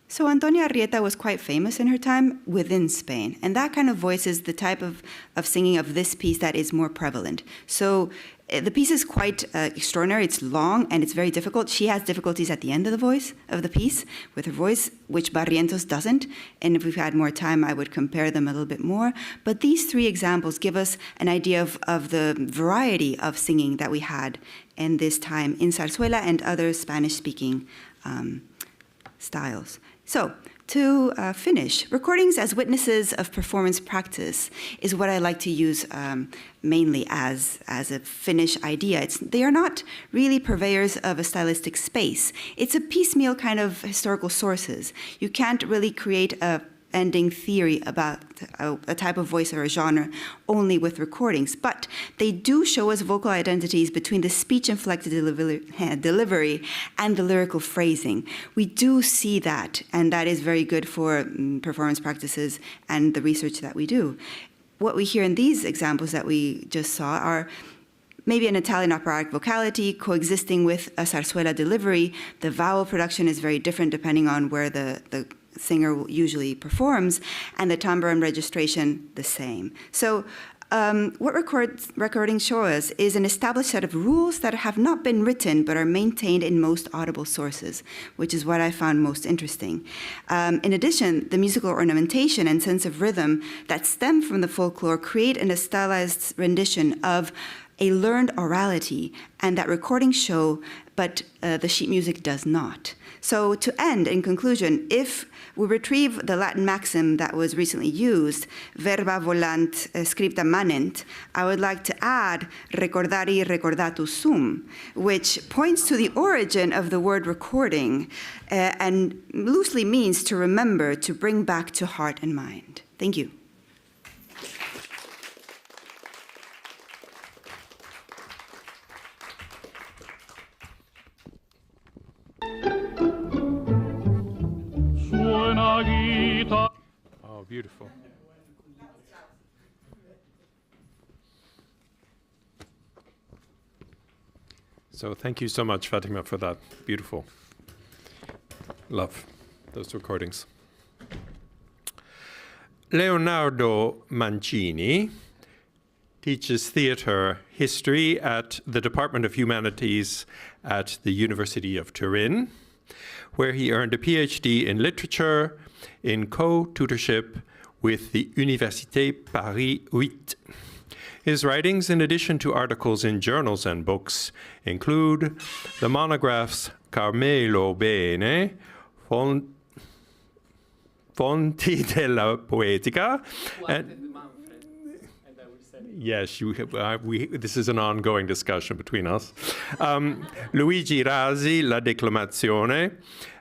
Speaker 3: So Antonia Arrieta was quite famous in her time within Spain, and that kind of voice is the type of singing of this piece that is more prevalent. So the piece is quite extraordinary. It's long and it's very difficult. She has difficulties at the end of the piece with her voice, which Barrientos doesn't. And if we've had more time, I would compare them a little bit more. But these three examples give us an idea of the variety of singing that we had in this time in Zarzuela and other Spanish-speaking styles. So, to finish, recordings as witnesses of performance practice is what I like to use mainly as a Finnish idea. They are not really purveyors of a stylistic space. It's a piecemeal kind of historical sources. You can't really create a ending theory about a type of voice or a genre only with recordings, but they do show us vocal identities between the speech-inflected delivery and the lyrical phrasing. We do see that, and that is very good for performance practices and the research that we do. What we hear in these examples that we just saw are maybe an Italian operatic vocality coexisting with a Zarzuela delivery. The vowel production is very different depending on where the singer usually performs, and the timbre and registration the same. So what recordings show us is an established set of rules that have not been written but are maintained in most audible sources, which is what I found most interesting. In addition, the musical ornamentation and sense of rhythm that stem from the folklore create a stylized rendition of a learned orality, and that recordings show, but the sheet music does not. So to end, in conclusion, if we retrieve the Latin maxim that was recently used, verba volant scripta manent, I would like to add recordari recordatus sum, which points to the origin of the word recording and loosely means to remember, to bring back to heart and mind. Thank you.
Speaker 1: Oh, beautiful. So thank you so much, Fatima, for that. Beautiful. Love those recordings. Leonardo Mancini teaches theater history at the Department of Humanities at the University of Turin, where he earned a PhD in literature in co-tutorship with the Université Paris 8. His writings, in addition to articles in journals and books, include the monographs Carmelo Bene, Fonti della Poetica, and yes, this is an ongoing discussion between us. Luigi Rasi, La Declamazione,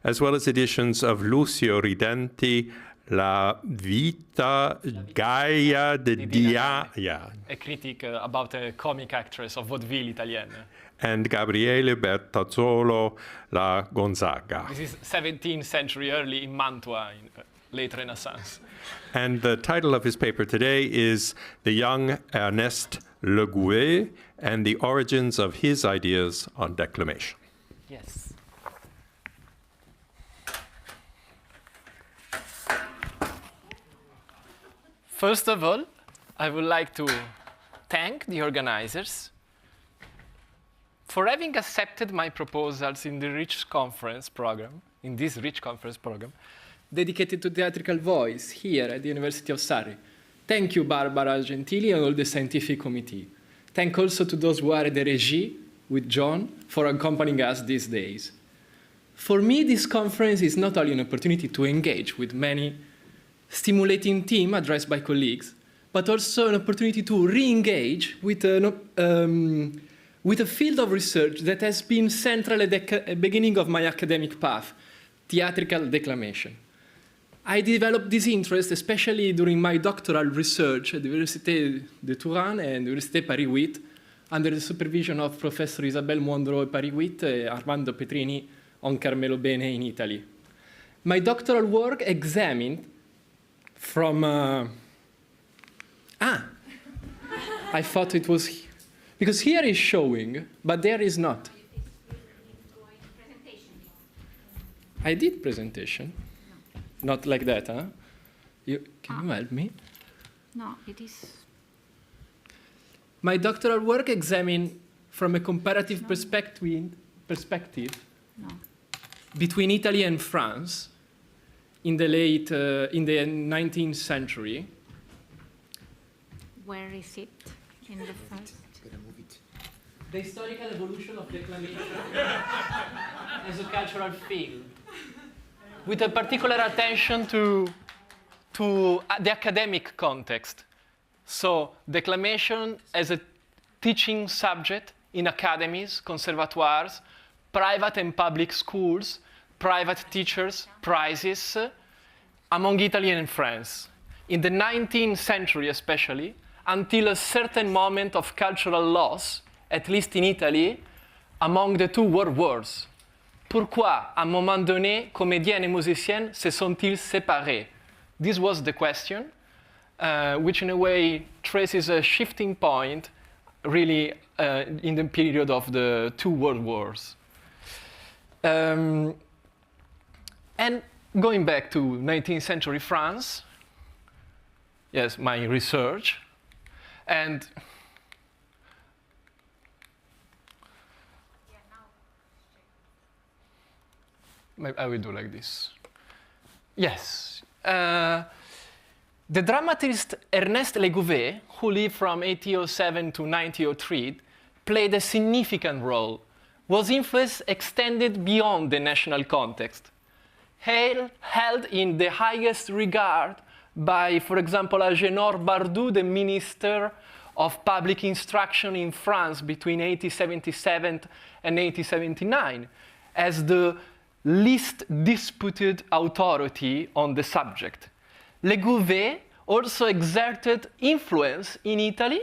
Speaker 1: as well as editions of Lucio Ridenti, La Vita Gaia de Dia. Yeah.
Speaker 5: A critic about a comic actress of vaudeville italienne.
Speaker 1: And Gabriele Bertazzolo, La Gonzaga.
Speaker 5: This is 17th century early in Mantua, in late Renaissance.
Speaker 1: And the title of his paper today is The Young Ernest Legouvé and the Origins of His Ideas on Declamation.
Speaker 5: Yes. First of all, I would like to thank the organizers for having accepted my proposals in this rich conference program, dedicated to theatrical voice here at the University of Sarri. Thank you, Barbara Gentili, and all the scientific committee. Thank also to those who are at the Régie, with John for accompanying us these days. For me, this conference is not only an opportunity to engage with many stimulating themes addressed by colleagues, but also an opportunity to re-engage with a field of research that has been central at the beginning of my academic path, theatrical declamation. I developed this interest especially during my doctoral research at the Université de Turin and Université Paris-8, under the supervision of Professor Isabelle Mondro at Paris-8 and Armando Petrini on Carmelo Bene in Italy. My doctoral work examined from... I thought it was... Because here is showing, but there is not. I did presentation. No. Not like that, huh? Can you help me?
Speaker 6: No, it is...
Speaker 5: My doctoral work examined from a comparative perspective between Italy and France in the 19th century.
Speaker 6: Where is it in the first?
Speaker 5: The historical evolution of declamation as a cultural field, with a particular attention to the academic context. So declamation as a teaching subject in academies, conservatoires, private and public schools, private teachers, prizes, among Italy and France. In the 19th century especially, until a certain moment of cultural loss, at least in Italy, among the two world wars. Pourquoi, à un moment donné, comédiens et musiciens se sont-ils séparés? This was the question, which in a way traces a shifting point, really, in the period of the two world wars. And going back to 19th century France, yes, my research, and maybe I will do like this. Yes. The dramatist Ernest Legouvé, who lived from 1807 to 1903, played a significant role, was influence extended beyond the national context. Held in the highest regard by, for example, Agénor Bardoux, the Minister of Public Instruction in France between 1877 and 1879, as the least disputed authority on the subject. Legouvé also exerted influence in Italy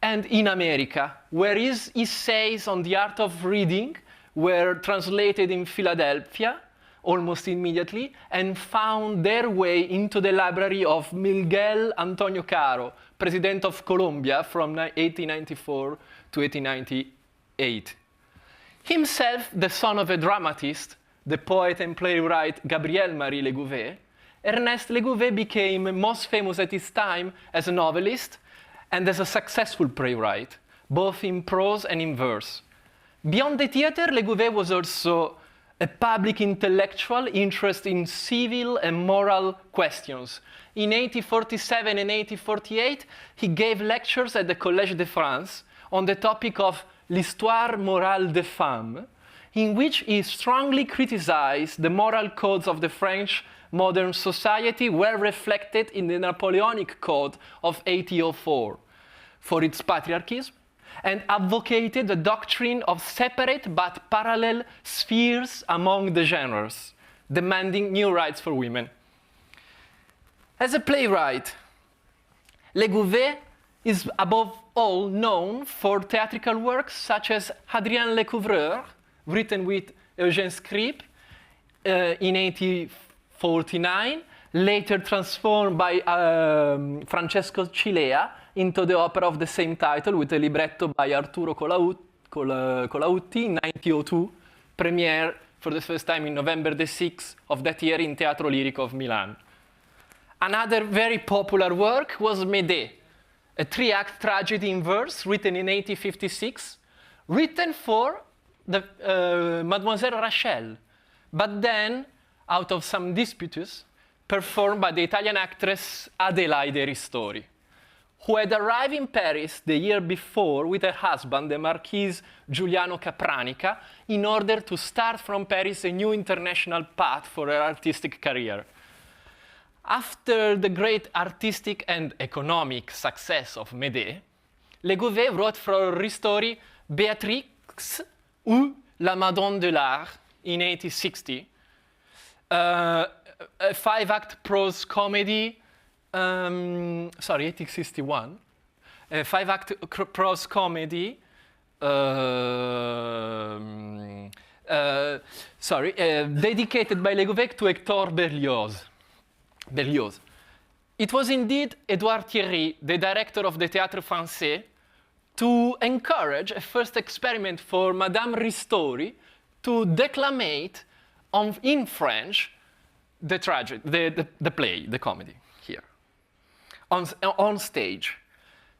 Speaker 5: and in America, where his essays on the art of reading were translated in Philadelphia almost immediately and found their way into the library of Miguel Antonio Caro, President of Colombia from 1894 to 1898. Himself the son of a dramatist, the poet and playwright Gabriel-Marie Legouvé, Ernest Legouvé became most famous at his time as a novelist and as a successful playwright, both in prose and in verse. Beyond the theater, Legouvé was also a public intellectual interested in civil and moral questions. In 1847 and 1848, he gave lectures at the Collège de France on the topic of l'histoire morale des femmes, in which he strongly criticized the moral codes of the French modern society were reflected in the Napoleonic Code of 1804 for its patriarchism, and advocated the doctrine of separate but parallel spheres among the genres, demanding new rights for women. As a playwright, Legouvé is above all known for theatrical works such as Adrien Lecouvreur, written with Eugène Scribe in 1849, later transformed by Francesco Cilea into the opera of the same title with a libretto by Arturo Colautti in 1902, premiere for the first time in November the 6th of that year in Teatro Lirico of Milan. Another very popular work was Médée, a three-act tragedy in verse written in 1856, written for the Mademoiselle Rachel, but then, out of some disputes, performed by the Italian actress Adelaide Ristori. who had arrived in Paris the year before with her husband, the Marquise Giuliano Capranica, in order to start from Paris a new international path for her artistic career. After the great artistic and economic success of Médée, Legouvé wrote for Ristori Béatrix ou La Madone de l'Art in 1860, a 5-act prose comedy, 1861, a 5-act prose comedy, dedicated by Legouvé to Hector Berlioz. It was indeed Édouard Thierry, the director of the Théâtre Français, to encourage a first experiment for Madame Ristori to declamate in French the play, the comedy, here, on stage.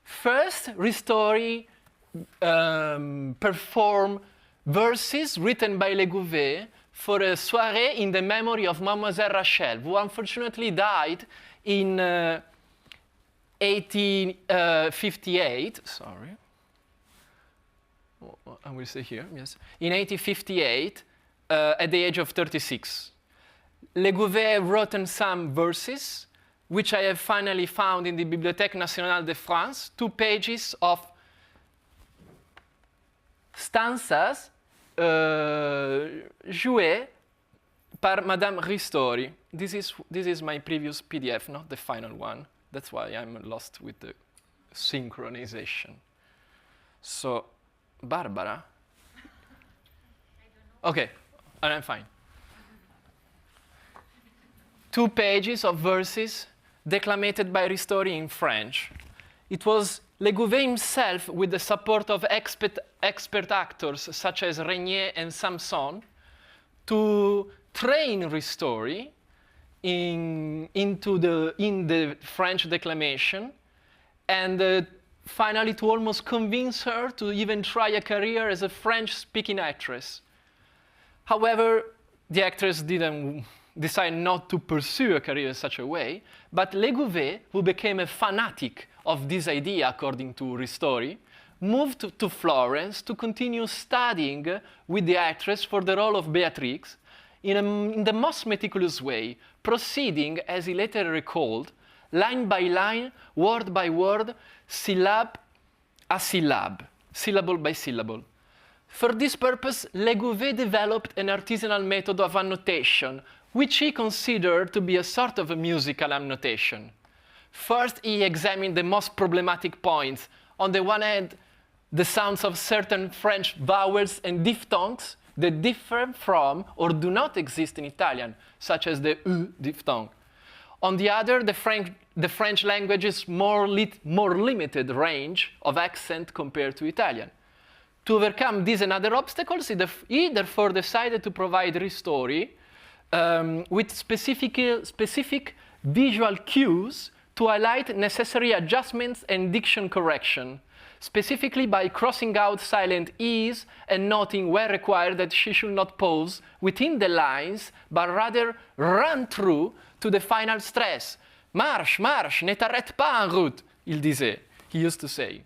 Speaker 5: First, Ristori performed verses written by Legouvé for a soirée in the memory of Mademoiselle Rachel, who unfortunately died in 1858. Sorry. I will say here, yes. In 1858, at the age of 36. Legouvé wrote some verses, which I have finally found in the Bibliothèque Nationale de France, 2 pages of stanzas jouées par Madame Ristori. This is my previous PDF, not the final one. That's why I'm lost with the synchronization. So, Barbara? Okay, and I'm fine. 2 pages of verses declamated by Ristori in French. It was Legouvé himself, with the support of expert actors such as Regnier and Samson, to train Ristori in the French declamation, and finally to almost convince her to even try a career as a French-speaking actress. However, the actress didn't decide not to pursue a career in such a way, but Legouvé, who became a fanatic of this idea, according to Ristori, moved to Florence to continue studying with the actress for the role of Beatrix in the most meticulous way, proceeding, as he later recalled, line by line, word by word, syllable a syllable, syllable by syllable. For this purpose, Legouvé developed an artisanal method of annotation, which he considered to be a sort of a musical annotation. First, he examined the most problematic points. On the one hand, the sounds of certain French vowels and diphthongs that differ from or do not exist in Italian, such as the U diphthong. On the other, the French language's more limited range of accent compared to Italian. To overcome these and other obstacles, he therefore decided to provide Ristori with specific visual cues to highlight necessary adjustments and diction correction, specifically by crossing out silent E's and noting where required that she should not pause within the lines, but rather run through to the final stress. Marche, marche, ne t'arrête pas en route, il disait, he used to say.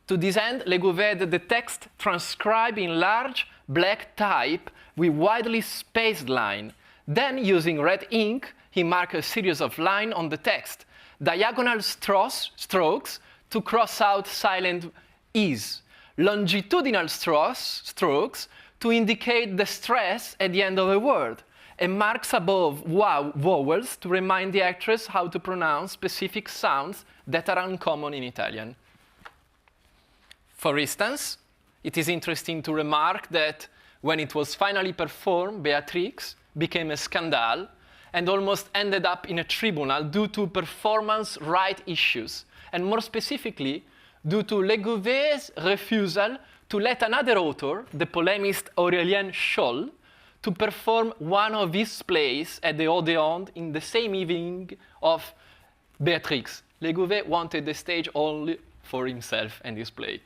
Speaker 5: To this end, Legouvé had the text transcribed in large black type with widely spaced line. Then, using red ink, he marked a series of lines on the text, diagonal strokes to cross out silent E's, longitudinal strokes to indicate the stress at the end of a word, and marks above vowels to remind the actress how to pronounce specific sounds that are uncommon in Italian. For instance, it is interesting to remark that when it was finally performed, Beatrix became a scandal and almost ended up in a tribunal due to performance right issues, and more specifically, due to Legouvé's refusal to let another author, the polemist Aurélien Scholl, to perform one of his plays at the Odéon in the same evening of Beatrix. Legouvé wanted the stage only for himself and his play.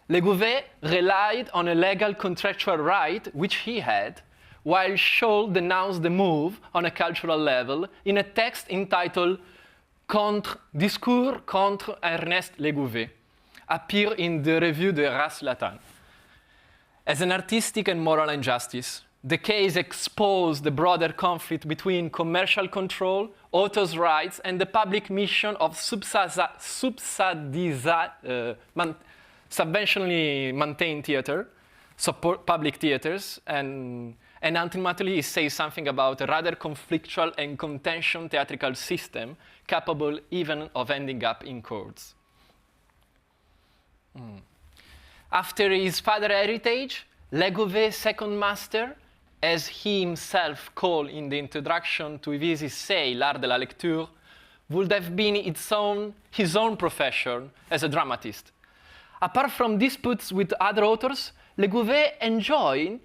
Speaker 5: Legouvé relied on a legal contractual right, which he had, while Scholl denounced the move on a cultural level in a text entitled Discours contre Ernest Legouvé, appear in the review de Ras Latin. As an artistic and moral injustice, the case exposed the broader conflict between commercial control, authors' rights, and the public mission of subventionally maintained theater, public theaters, and ultimately it says something about a rather conflictual and contentious theatrical system capable even of ending up in courts. After his father's heritage, Legouvé's second master, as he himself called in the introduction to his essay, L'art de la lecture, would have been his own profession as a dramatist. Apart from disputes with other authors, Legouvé enjoyed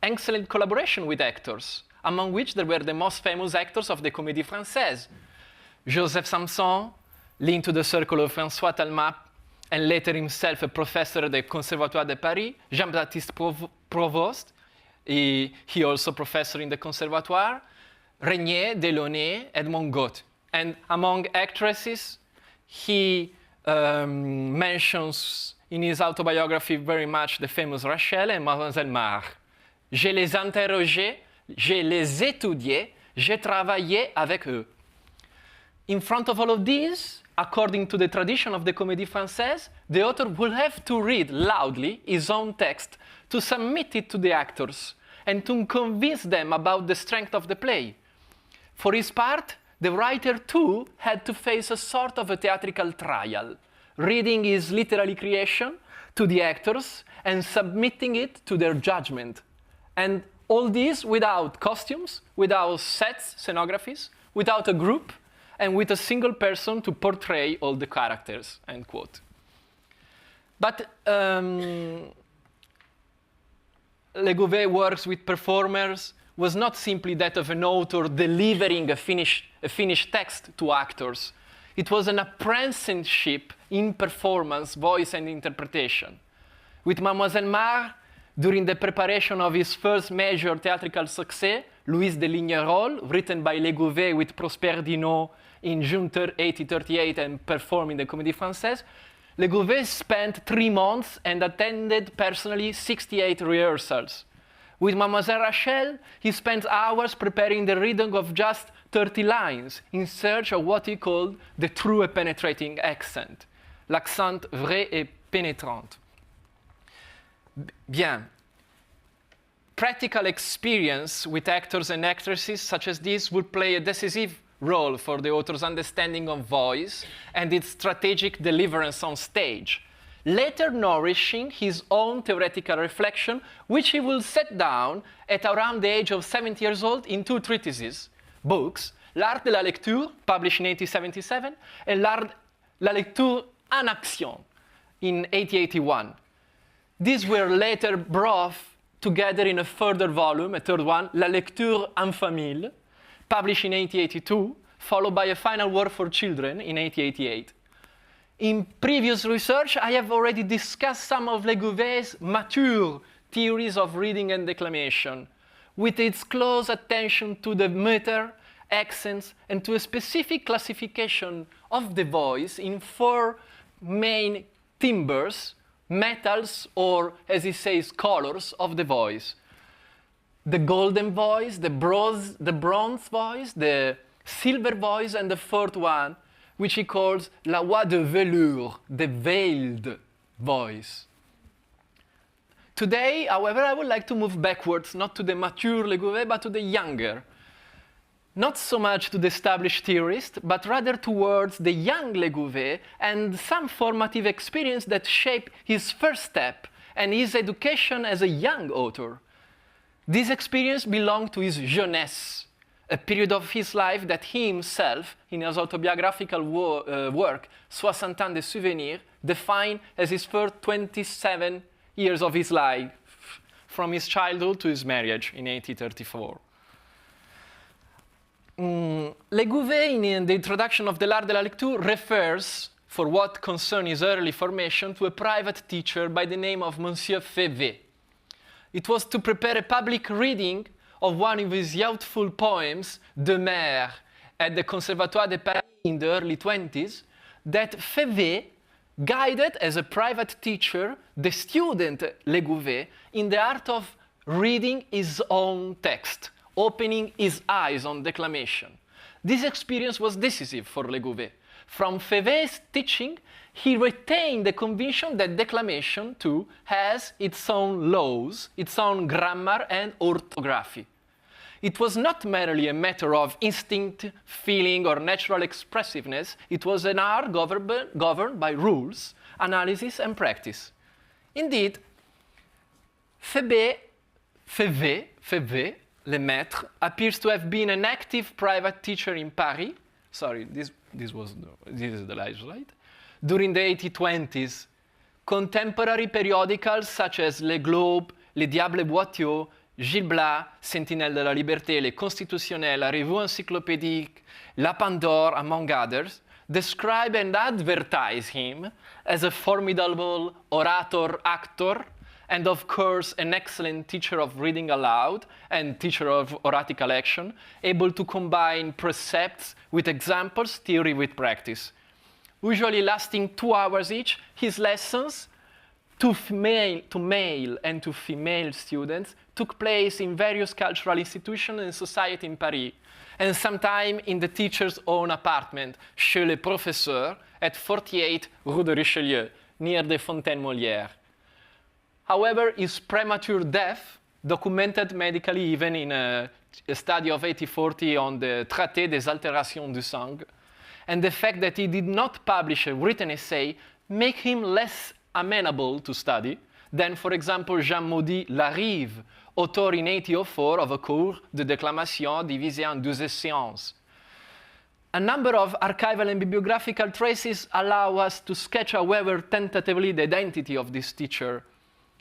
Speaker 5: excellent collaboration with actors, among which there were the most famous actors of the Comédie Française. Joseph Samson, linked to the circle of François Talma, and later himself a professor at the Conservatoire de Paris, Jean-Baptiste Provost, he also professor in the Conservatoire, Regnier, Delaunay, Edmond Goth. And among actresses, he mentions in his autobiography very much the famous Rachel and Mademoiselle Mars. Je les interrogeais, je les étudiais, j'ai travaillé avec eux. In front of all of these, according to the tradition of the Comédie Française, the author will have to read loudly his own text to submit it to the actors and to convince them about the strength of the play. For his part, the writer too had to face a sort of a theatrical trial, reading his literary creation to the actors and submitting it to their judgment. And all this without costumes, without sets, scenographies, without a group, and with a single person to portray all the characters, end quote. But Legouvé works with performers was not simply that of an author delivering a finished text to actors. It was an apprenticeship in performance, voice, and interpretation. With Mademoiselle Mars, during the preparation of his first major theatrical success, Louise de Lignerolles, written by Legouvé with Prosper Dinot in June 1838 and performed in the Comédie Française, Legouvé spent 3 months and attended personally 68 rehearsals. With Mademoiselle Rachel, he spent hours preparing the reading of just 30 lines in search of what he called the true and penetrating accent, l'accent vrai et pénétrant. Bien. Practical experience with actors and actresses such as this would play a decisive role for the author's understanding of voice and its strategic deliverance on stage, later nourishing his own theoretical reflection, which he will set down at around the age of 70 years old in 2 treatises, books, L'art de la lecture, published in 1877, and L'art la lecture en action in 1881. These were later brought together in a further volume, a third one, La lecture en famille, published in 1882, followed by a final work for children in 1888. In previous research, I have already discussed some of Legouvé's mature theories of reading and declamation, with its close attention to the meter, accents, and to a specific classification of the voice in 4 main timbres, metals, or, as he says, colors of the voice. The golden voice, the bronze voice, the silver voice, and the 4th one, which he calls la voix de velours, the veiled voice. Today, however, I would like to move backwards, not to the mature Legouvé, but to the younger. Not so much to the established theorist, but rather towards the young Legouvé and some formative experience that shaped his first step and his education as a young author. This experience belonged to his jeunesse, a period of his life that he himself, in his autobiographical work, 60 ans de souvenirs, defined as his first 27 years of his life, from his childhood to his marriage in 1834. Legouvé, in the introduction of the L'art de la lecture, refers, for what concerns his early formation, to a private teacher by the name of Monsieur Févé. It was to prepare a public reading of one of his youthful poems, De Mer, at the Conservatoire de Paris in the early 20s that Févé guided as a private teacher the student Legouvé in the art of reading his own text, opening his eyes on declamation. This experience was decisive for Legouvé. From Févé's teaching, he retained the conviction that declamation, too, has its own laws, its own grammar and orthography. It was not merely a matter of instinct, feeling, or natural expressiveness. It was an art governed by rules, analysis, and practice. Indeed, Févé, le maître, appears to have been an active private teacher in Paris. Sorry, this is the last slide. During the 1820s, contemporary periodicals such as Le Globe, Le Diable Boiteux, Gil Blas, Sentinelle de la Liberté, Le Constitutionnel, La Revue Encyclopédique, La Pandore, among others, describe and advertise him as a formidable orator, actor, and of course an excellent teacher of reading aloud and teacher of oratical action, able to combine precepts with examples, theory with practice. Usually lasting 2 hours each, his lessons to male and to female students took place in various cultural institutions and society in Paris, and sometimes in the teacher's own apartment, chez le professeur, at 48 Rue de Richelieu, near the Fontaine Molière. However, his premature death, documented medically even in a study of 1840 on the Traité des altérations du sang, and the fact that he did not publish a written essay make him less amenable to study than, for example, Jean-Maudit Larive, author in 1804 of a cours de déclamation divisé en 12 séances. A number of archival and bibliographical traces allow us to sketch, however, tentatively the identity of this teacher.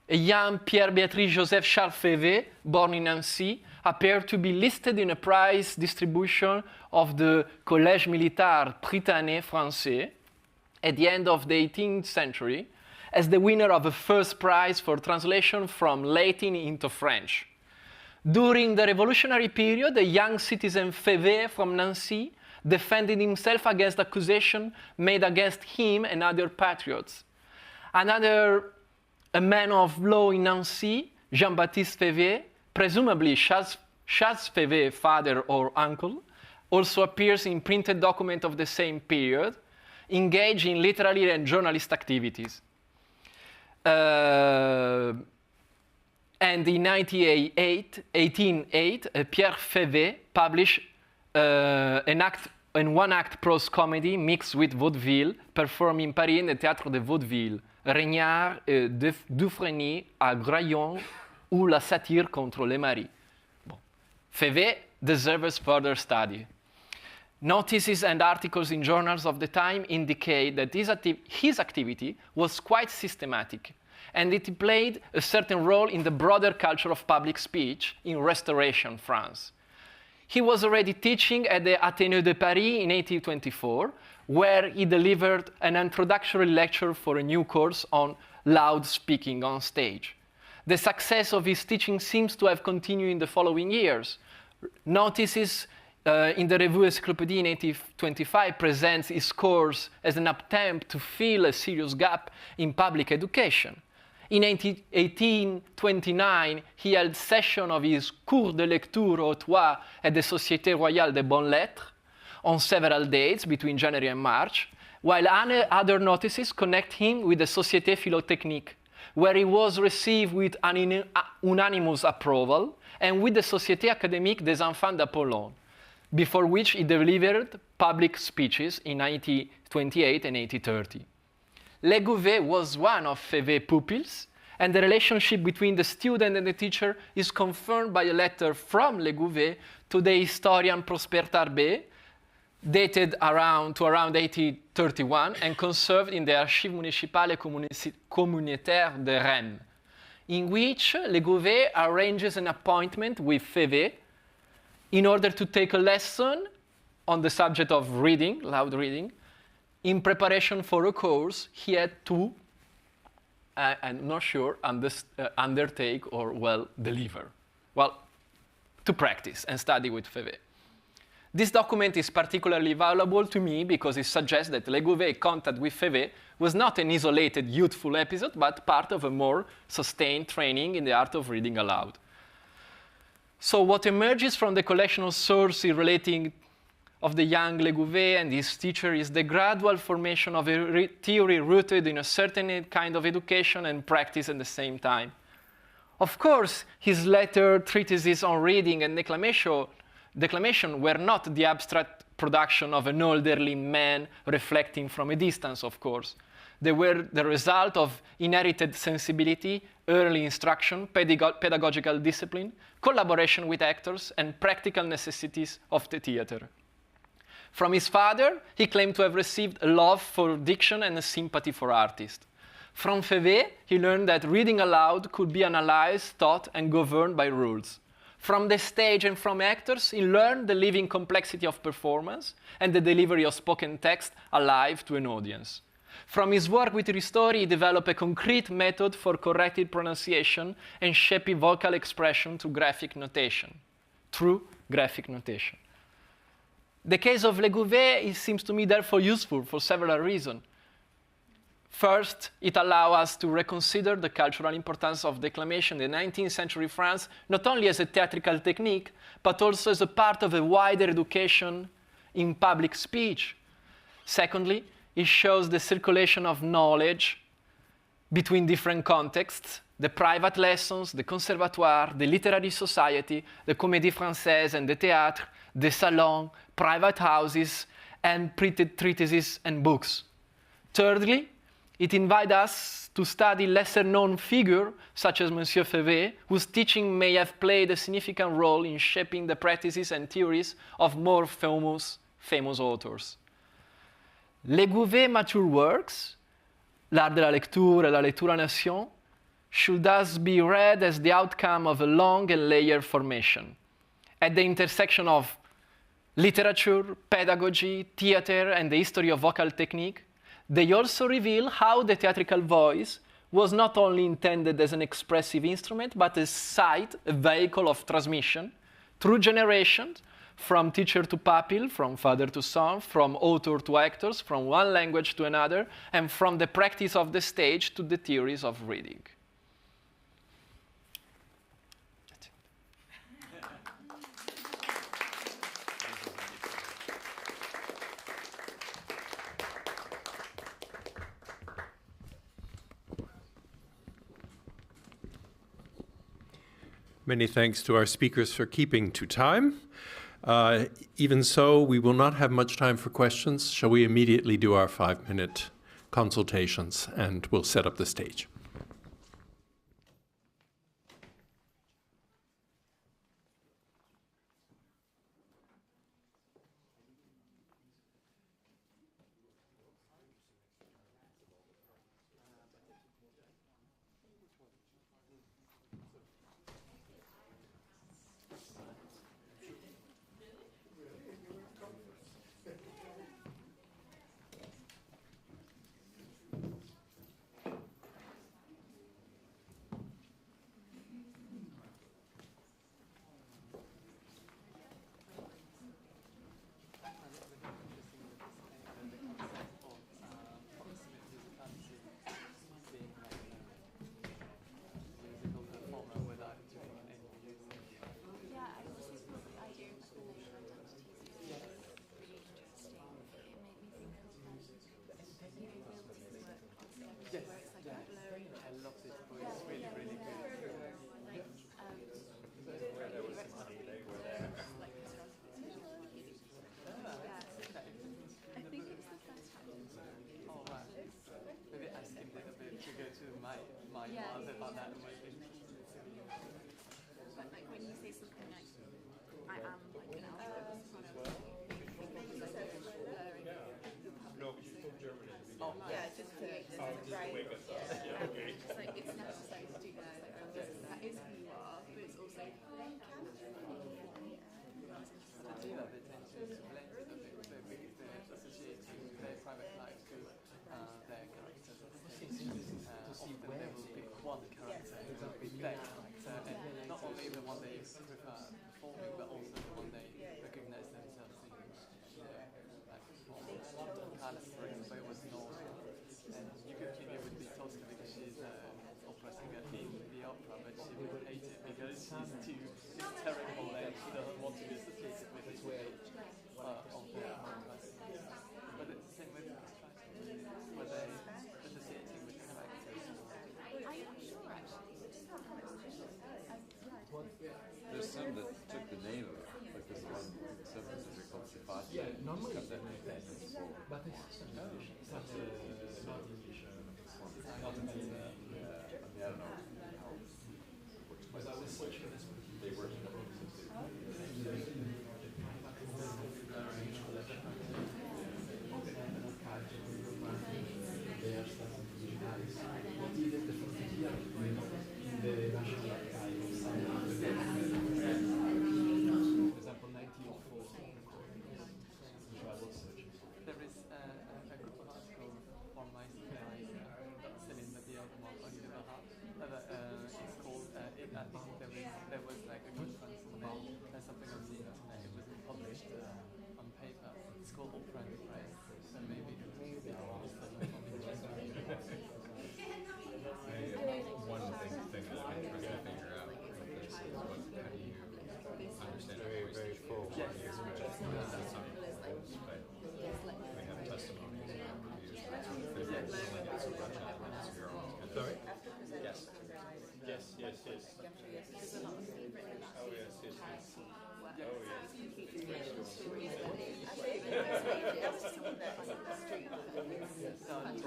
Speaker 5: A young Pierre-Béatrice Joseph Charles Févé, born in Nancy, appeared to be listed in a prize distribution of the Collège Militaire Britannique Français at the end of the 18th century as the winner of a first prize for translation from Latin into French. During the revolutionary period, a young citizen Févé from Nancy defended himself against accusations made against him and other patriots. A man of law in Nancy, Jean-Baptiste Févé, presumably Charles Févé's father or uncle, also appears in printed document of the same period, engaged in literary and journalist activities. And in 1808, Pierre Févé published an one-act prose comedy mixed with vaudeville, performed in Paris in the Théâtre de Vaudeville, Regnard et Dufresne à Graillon, ou La satire contre les maris. Bon. Févé deserves further study. Notices and articles in journals of the time indicate that his activity was quite systematic, and it played a certain role in the broader culture of public speech in Restoration France. He was already teaching at the Athénée de Paris in 1824, where he delivered an introductory lecture for a new course on loud speaking on stage. The success of his teaching seems to have continued in the following years. Notices in the Revue Encyclopédie in 1825 presents his course as an attempt to fill a serious gap in public education. In 1829, he held session of his Cours de lecture au Trois at the Société Royale des Bonnes Lettres on several dates between January and March, while other notices connect him with the Société Philotechnique, where he was received with unanimous approval, and with the Société Académique des Enfants d'Apollon, before which he delivered public speeches in 1828 and 1830. Legouvé was one of Févé's pupils, and the relationship between the student and the teacher is confirmed by a letter from Legouvé to the historian Prosper Tarbé, dated around 1831 and conserved in the Archives municipales et communautaires de Rennes, in which Legouvé arranges an appointment with Févé in order to take a lesson on the subject of reading, loud reading. In preparation for a course, he had to, I'm not sure, undertake or, well, deliver. Well, to practice and study with Févé. This document is particularly valuable to me because it suggests that Legouvé's contact with Févé was not an isolated youthful episode, but part of a more sustained training in the art of reading aloud. So what emerges from the collection of sources relating of the young Legouvé and his teacher is the gradual formation of a theory rooted in a certain kind of education and practice at the same time. Of course, his later treatises on reading and declamation were not the abstract production of an elderly man reflecting from a distance, of course. They were the result of inherited sensibility, early instruction, pedagogical discipline, collaboration with actors, and practical necessities of the theater. From his father, he claimed to have received a love for diction and a sympathy for artists. From Févé, he learned that reading aloud could be analyzed, taught, and governed by rules. From the stage and from actors, he learned the living complexity of performance and the delivery of spoken text alive to an audience. From his work with Ristori, he developed a concrete method for corrected pronunciation and shaping vocal expression through graphic notation. The case of Legouvé seems to me therefore useful for several reasons. First, it allows us to reconsider the cultural importance of declamation in 19th century France, not only as a theatrical technique, but also as a part of a wider education in public speech. Secondly, it shows the circulation of knowledge between different contexts, the private lessons, the conservatoire, the literary society, the comédie française and the théâtre, the salon, private houses, and printed treatises and books. Thirdly, it invites us to study lesser-known figures, such as Monsieur Févé, whose teaching may have played a significant role in shaping the practices and theories of more famous authors. Legouvé's mature works, L'art de la lecture et la lecture en nation, should thus be read as the outcome of a long and layered formation, at the intersection of literature, pedagogy, theater, and the history of vocal technique. They also reveal how the theatrical voice was not only intended as an expressive instrument, but as sight, a vehicle of transmission through generations, from teacher to pupil, from father to son, from author to actors, from one language to another, and from the practice of the stage to the theories of reading.
Speaker 1: Many thanks to our speakers for keeping to time. Even so, we will not have much time for questions. Shall we immediately do our 5-minute consultations, and we'll set up the stage.
Speaker 7: Not only the one they prefer performing, but also the one they recognize themselves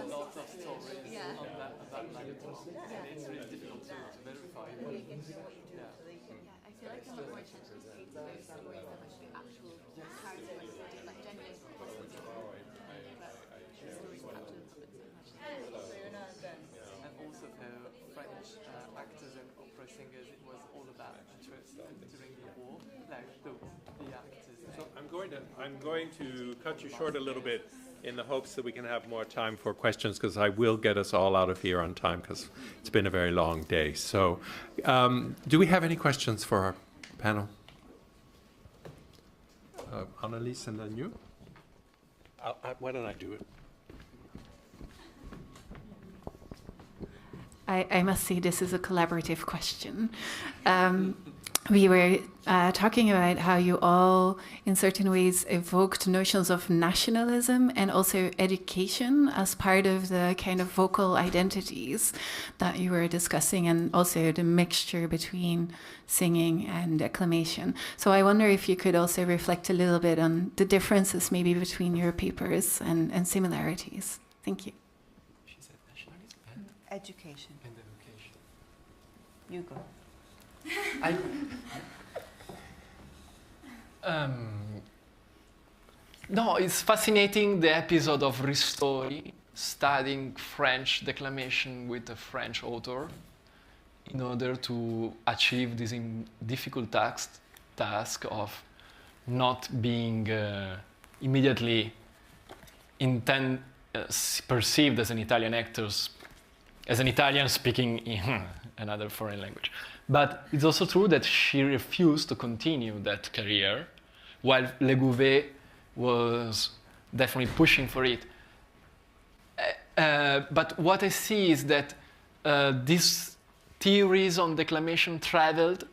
Speaker 7: Lots of stories on that magnitude, and it's really difficult to verify.
Speaker 6: I feel like I'm more interested in those stories that actually actual characters, like genuine stories,
Speaker 7: And also for French actors and opera singers, it was all about interest during the war, like the actors.
Speaker 1: So I'm going to cut you short a little bit in the hopes that we can have more time for questions, because I will get us all out of here on time, because it's been a very long day. So do we have any questions for our panel? Annelies, and then you? Why don't I do it?
Speaker 6: I must say this is a collaborative question. We were talking about how you all, in certain ways, evoked notions of nationalism and also education as part of the kind of vocal identities that you were discussing, and also the mixture between singing and declamation. So I wonder if you could also reflect a little bit on the differences maybe between your papers and similarities. Thank you.
Speaker 2: She said nationalism and
Speaker 3: Education.
Speaker 2: education.
Speaker 3: You go.
Speaker 5: No, it's fascinating, the episode of Ristori, studying French declamation with a French author in order to achieve this difficult task of not being immediately perceived as an Italian actor, as an Italian speaking in another foreign language. But it's also true that she refused to continue that career, while Legouvé was definitely pushing for it. But what I see is that these theories on declamation traveled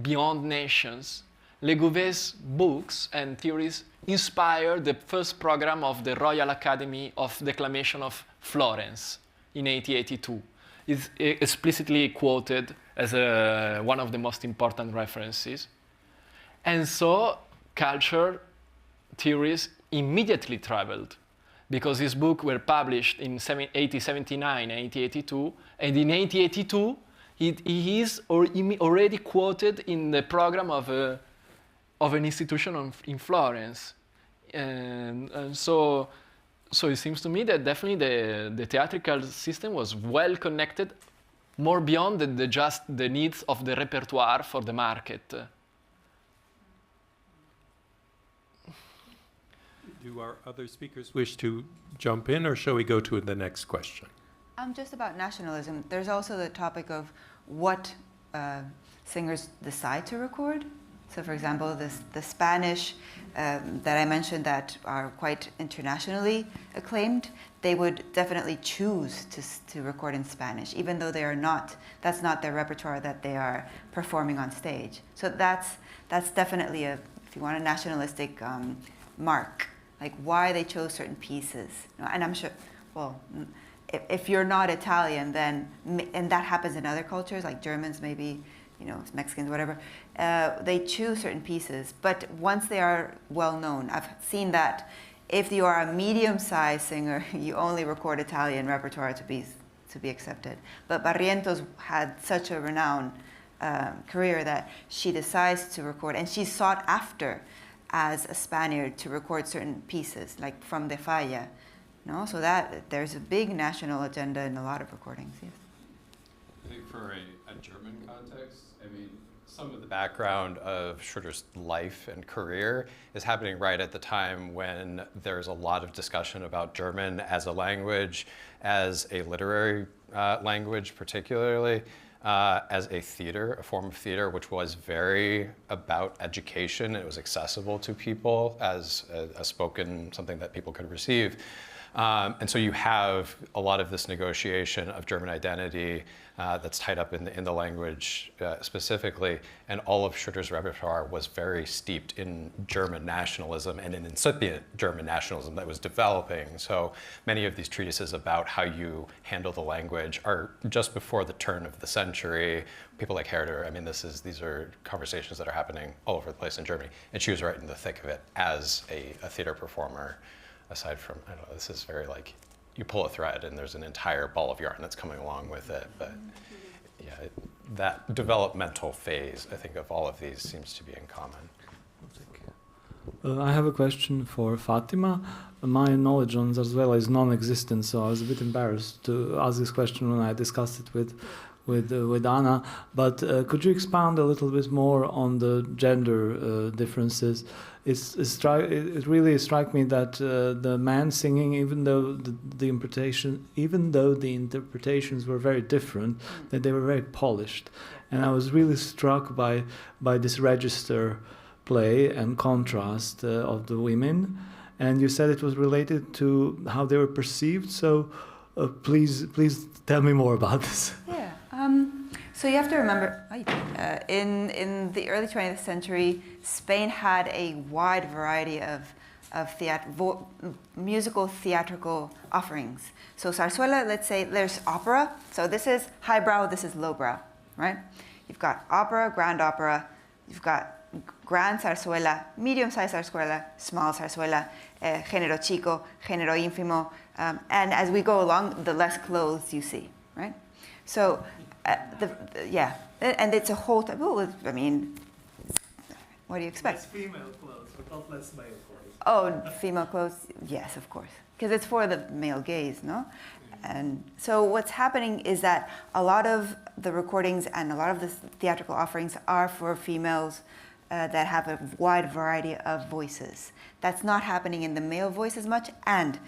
Speaker 5: beyond nations. Legouvé's books and theories inspired the first program of the Royal Academy of Declamation of Florence in 1882. It's explicitly quoted as one of the most important references. And so culture theories immediately traveled, because his books were published in 1879 and 1882, and in 1882 he is already quoted in the program of an institution in Florence. And so it seems to me that definitely the theatrical system was well connected, more beyond just the needs of the repertoire for the market.
Speaker 1: Do our other speakers wish to jump in, or shall we go to the next question?
Speaker 3: Just about nationalism, there's also the topic of what singers decide to record. So, for example, the Spanish that I mentioned that are quite internationally acclaimed, they would definitely choose to record in Spanish, even though they are not. That's not their repertoire that they are performing on stage. So that's definitely if you want, a nationalistic mark, like why they chose certain pieces. And I'm sure, well, if you're not Italian, then, and that happens in other cultures, like Germans maybe, Mexicans, whatever, they choose certain pieces. But once they are well known, I've seen that if you are a medium-sized singer, you only record Italian repertoire to be accepted. But Barrientos had such a renowned career that she decides to record, and she's sought after as a Spaniard to record certain pieces, like from the Falla, No, so that there's a big national agenda in a lot of recordings. Yes.
Speaker 2: I think for a German context, I mean, some of the background of Schröder's life and career is happening right at the time when there's a lot of discussion about German as a language, as a literary language particularly, as a theater, a form of theater, which was very about education. It was accessible to people as a spoken, something that people could receive. And so you have a lot of this negotiation of German identity that's tied up in the language specifically, and all of Schröder's repertoire was very steeped in German nationalism and an incipient German nationalism that was developing. So many of these treatises about how you handle the language are just before the turn of the century. People like Herder, I mean, these are conversations that are happening all over the place in Germany, and she was right in the thick of it as a theater performer. Aside from, I don't know, this is very like, you pull a thread and there's an entire ball of yarn that's coming along with it. But yeah, that developmental phase, I think, of all of these seems to be in common.
Speaker 8: I have a question for Fatima. My knowledge on Zarzuela is non-existent, so I was a bit embarrassed to ask this question when I discussed it with Anna. But could you expound a little bit more on the gender differences? It really struck me that the man singing, even though the interpretations were very different, that they were very polished, and I was really struck by this register play and contrast of the women. And you said it was related to how they were perceived. So please tell me more about this.
Speaker 3: Yeah. So you have to remember, in the early 20th century, Spain had a wide variety of musical theatrical offerings. So Zarzuela, let's say there's opera. So this is highbrow, this is lowbrow, right? You've got opera, grand opera. You've got grand zarzuela, medium-sized zarzuela, small zarzuela, género chico, género ínfimo. And as we go along, the less clothes you see, right? So, yeah, and it's a whole type. Well, I mean, what do you expect?
Speaker 8: Less female clothes, but not less male clothes.
Speaker 3: Oh, female clothes, yes, of course, because it's for the male gaze, no? And so what's happening is that a lot of the recordings and a lot of the theatrical offerings are for females that have a wide variety of voices. That's not happening in the male voice as much, and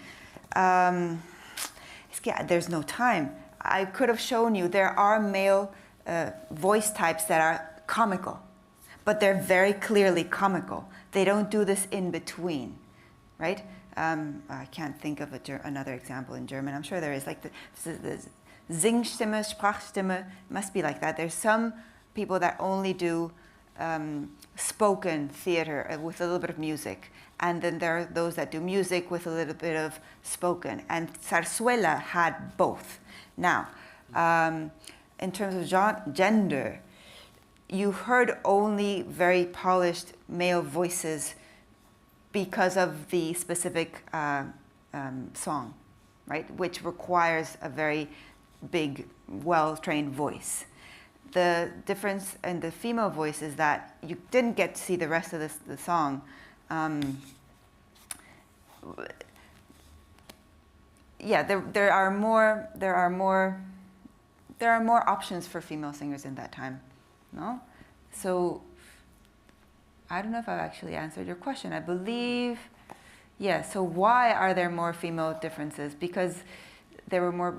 Speaker 3: there's no time. I could have shown you there are male voice types that are comical, but they're very clearly comical. They don't do this in between, right? I can't think of another example in German. I'm sure there is, like the Singstimme, Sprachstimme, must be like that. There's some people that only do spoken theater with a little bit of music. And then there are those that do music with a little bit of spoken. And Zarzuela had both. Now, in terms of gender, you heard only very polished male voices because of the specific song, right? Which requires a very big, well-trained voice. The difference in the female voice is that you didn't get to see the rest of the song. Yeah, there are more options for female singers in that time, no? So I don't know if I've actually answered your question. I believe, yeah. So why are there more female differences? Because there were more.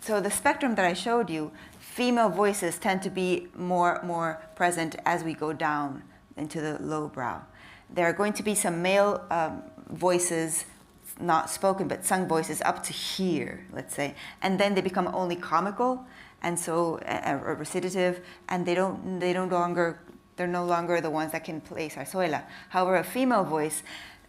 Speaker 3: So the spectrum that I showed you, female voices tend to be more present as we go down into the lowbrow. There are going to be some male voices, not spoken, but sung voices up to here, let's say. And then they become only comical, and so or recitative, and they're no longer the ones that can play zarzuela. However, a female voice,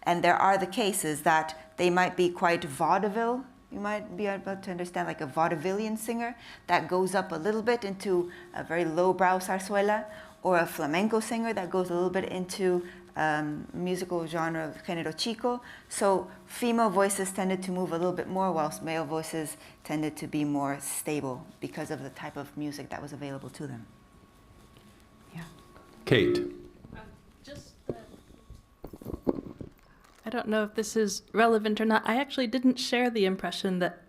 Speaker 3: and there are the cases that they might be quite vaudeville. You might be able to understand, like a vaudevillian singer that goes up a little bit into a very lowbrow zarzuela, or a flamenco singer that goes a little bit into musical genre género chico. So female voices tended to move a little bit more, whilst male voices tended to be more stable because of the type of music that was available to them. Yeah.
Speaker 1: Kate.
Speaker 9: I don't know if this is relevant or not. I actually didn't share the impression that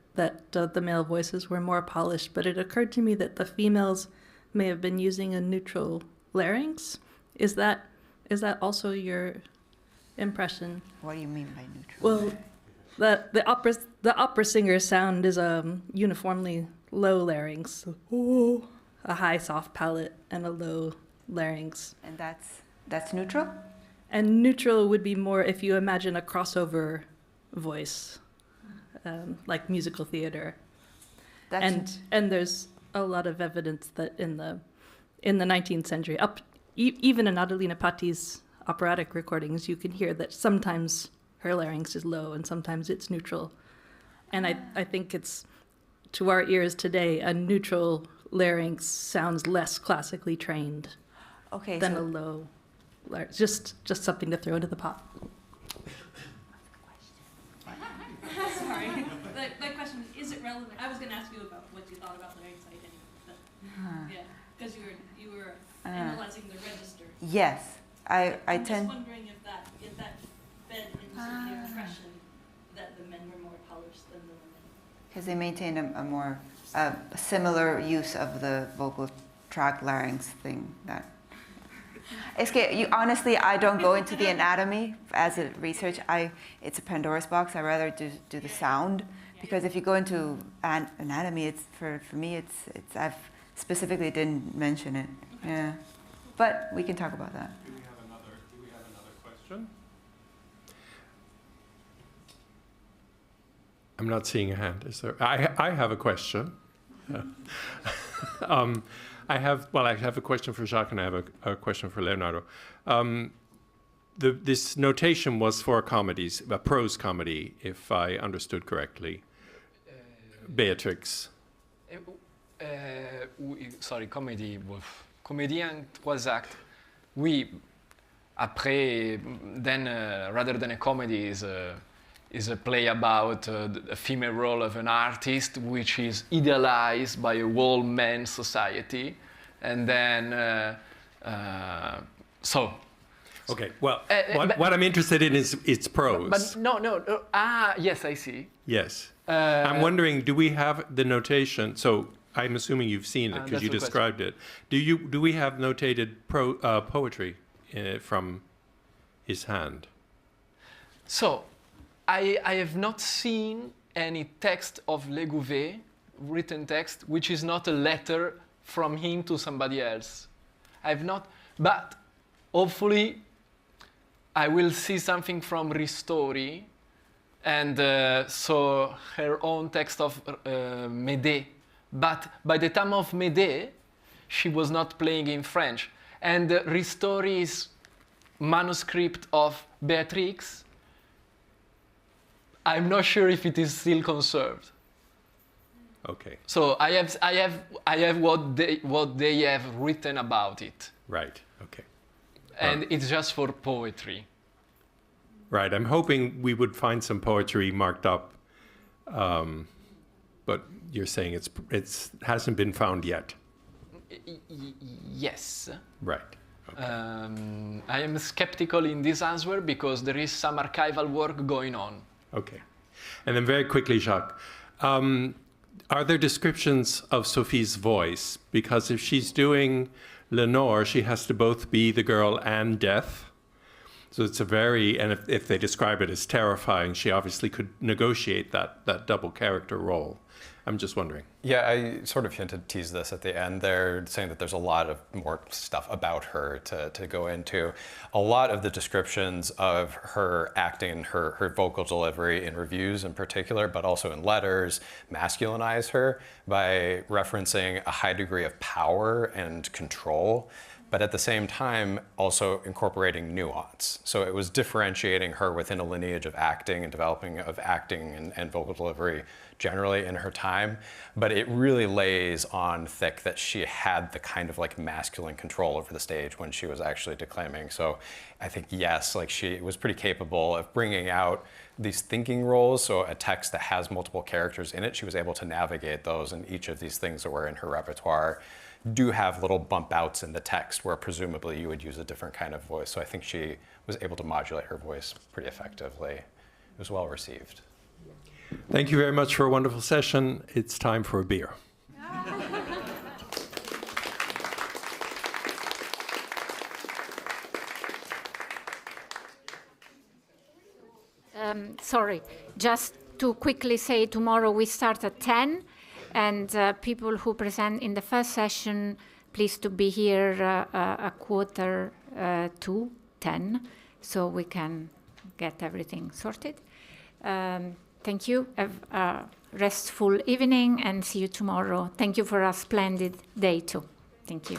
Speaker 9: the male voices were more polished, but it occurred to me that the females may have been using a neutral larynx. Is that also your impression?
Speaker 3: What do you mean by neutral?
Speaker 9: Well, the opera singer sound is a uniformly low larynx, so, a high soft palate and a low larynx.
Speaker 3: And that's neutral?
Speaker 9: And neutral would be more if you imagine a crossover voice, like musical theater. And there's a lot of evidence that in the 19th century, even in Adelina Pati's operatic recordings, you can hear that sometimes her larynx is low and sometimes it's neutral. And I think it's, to our ears today, a neutral larynx sounds less classically trained than a low larynx. Just something to throw into the pot. Sorry. The question is it relevant? I was going to ask you about what you thought about larynx identity, but yeah, because you were analyzing the register.
Speaker 3: Yes, I'm
Speaker 9: just wondering if that fed into the impression that the men were more polished than the women.
Speaker 3: Because they maintain a more similar use of the vocal tract larynx thing. Honestly, I don't go into the anatomy as a research. It's a Pandora's box. I rather do the sound, because if you go into anatomy, it's for me. I've specifically didn't mention it. Yeah, but we can talk about that.
Speaker 1: Do we have another question? I'm not seeing a hand. Is there? I have a question. I have a question for Jacques, and I have a question for Leonardo. This notation was for comedies, a prose comedy, if I understood correctly. Beatrix.
Speaker 10: Comédie. Comédien, 3 actes. Oui, après, then rather than a comedy is a play about a female role of an artist which is idealized by a whole men's society. And then,
Speaker 1: Okay, well, what I'm interested in is its prose.
Speaker 10: But no, yes, I see.
Speaker 1: Yes. I'm wondering, do we have the notation? So I'm assuming you've seen it because you described it. Do we have notated poetry from his hand?
Speaker 10: So, I have not seen any text of Legouvé, written text, which is not a letter from him to somebody else. I have not, but hopefully I will see something from Ristori, and so her own text of Médée. But by the time of Médée, she was not playing in French. And Ristori's manuscript of Beatrix, I'm not sure if it is still conserved.
Speaker 1: Okay.
Speaker 10: So I have what they have written about it.
Speaker 1: Right. Okay.
Speaker 10: And it's just for poetry.
Speaker 1: Right. I'm hoping we would find some poetry marked up, but you're saying it hasn't been found yet.
Speaker 10: Yes.
Speaker 1: Right. Okay.
Speaker 10: I am skeptical in this answer because there is some archival work going on.
Speaker 1: Okay. And then very quickly, Jacques, are there descriptions of Sophie's voice? Because if she's doing Lenore, she has to both be the girl and death. So it's and if they describe it as terrifying, she obviously could negotiate that double character role. I'm just wondering.
Speaker 2: Yeah, I sort of teased this at the end there, saying that there's a lot of more stuff about her to go into. A lot of the descriptions of her acting, her vocal delivery in reviews in particular, but also in letters, masculinize her by referencing a high degree of power and control, but at the same time also incorporating nuance. So it was differentiating her within a lineage of acting and developing of acting and vocal delivery generally in her time, but it really lays on thick that she had the kind of like masculine control over the stage when she was actually declaiming. So I think, yes, like she was pretty capable of bringing out these thinking roles, so a text that has multiple characters in it, she was able to navigate those, and each of these things that were in her repertoire do have little bump outs in the text where presumably you would use a different kind of voice. So I think she was able to modulate her voice pretty effectively. It was well received.
Speaker 1: Thank you very much for a wonderful session. It's time for a beer.
Speaker 11: Sorry, just to quickly say, tomorrow we start at 10, and people who present in the first session, please to be here a quarter to 10, so we can get everything sorted. Thank you. Have a restful evening, and see you tomorrow. Thank you for a splendid day too. Thank you.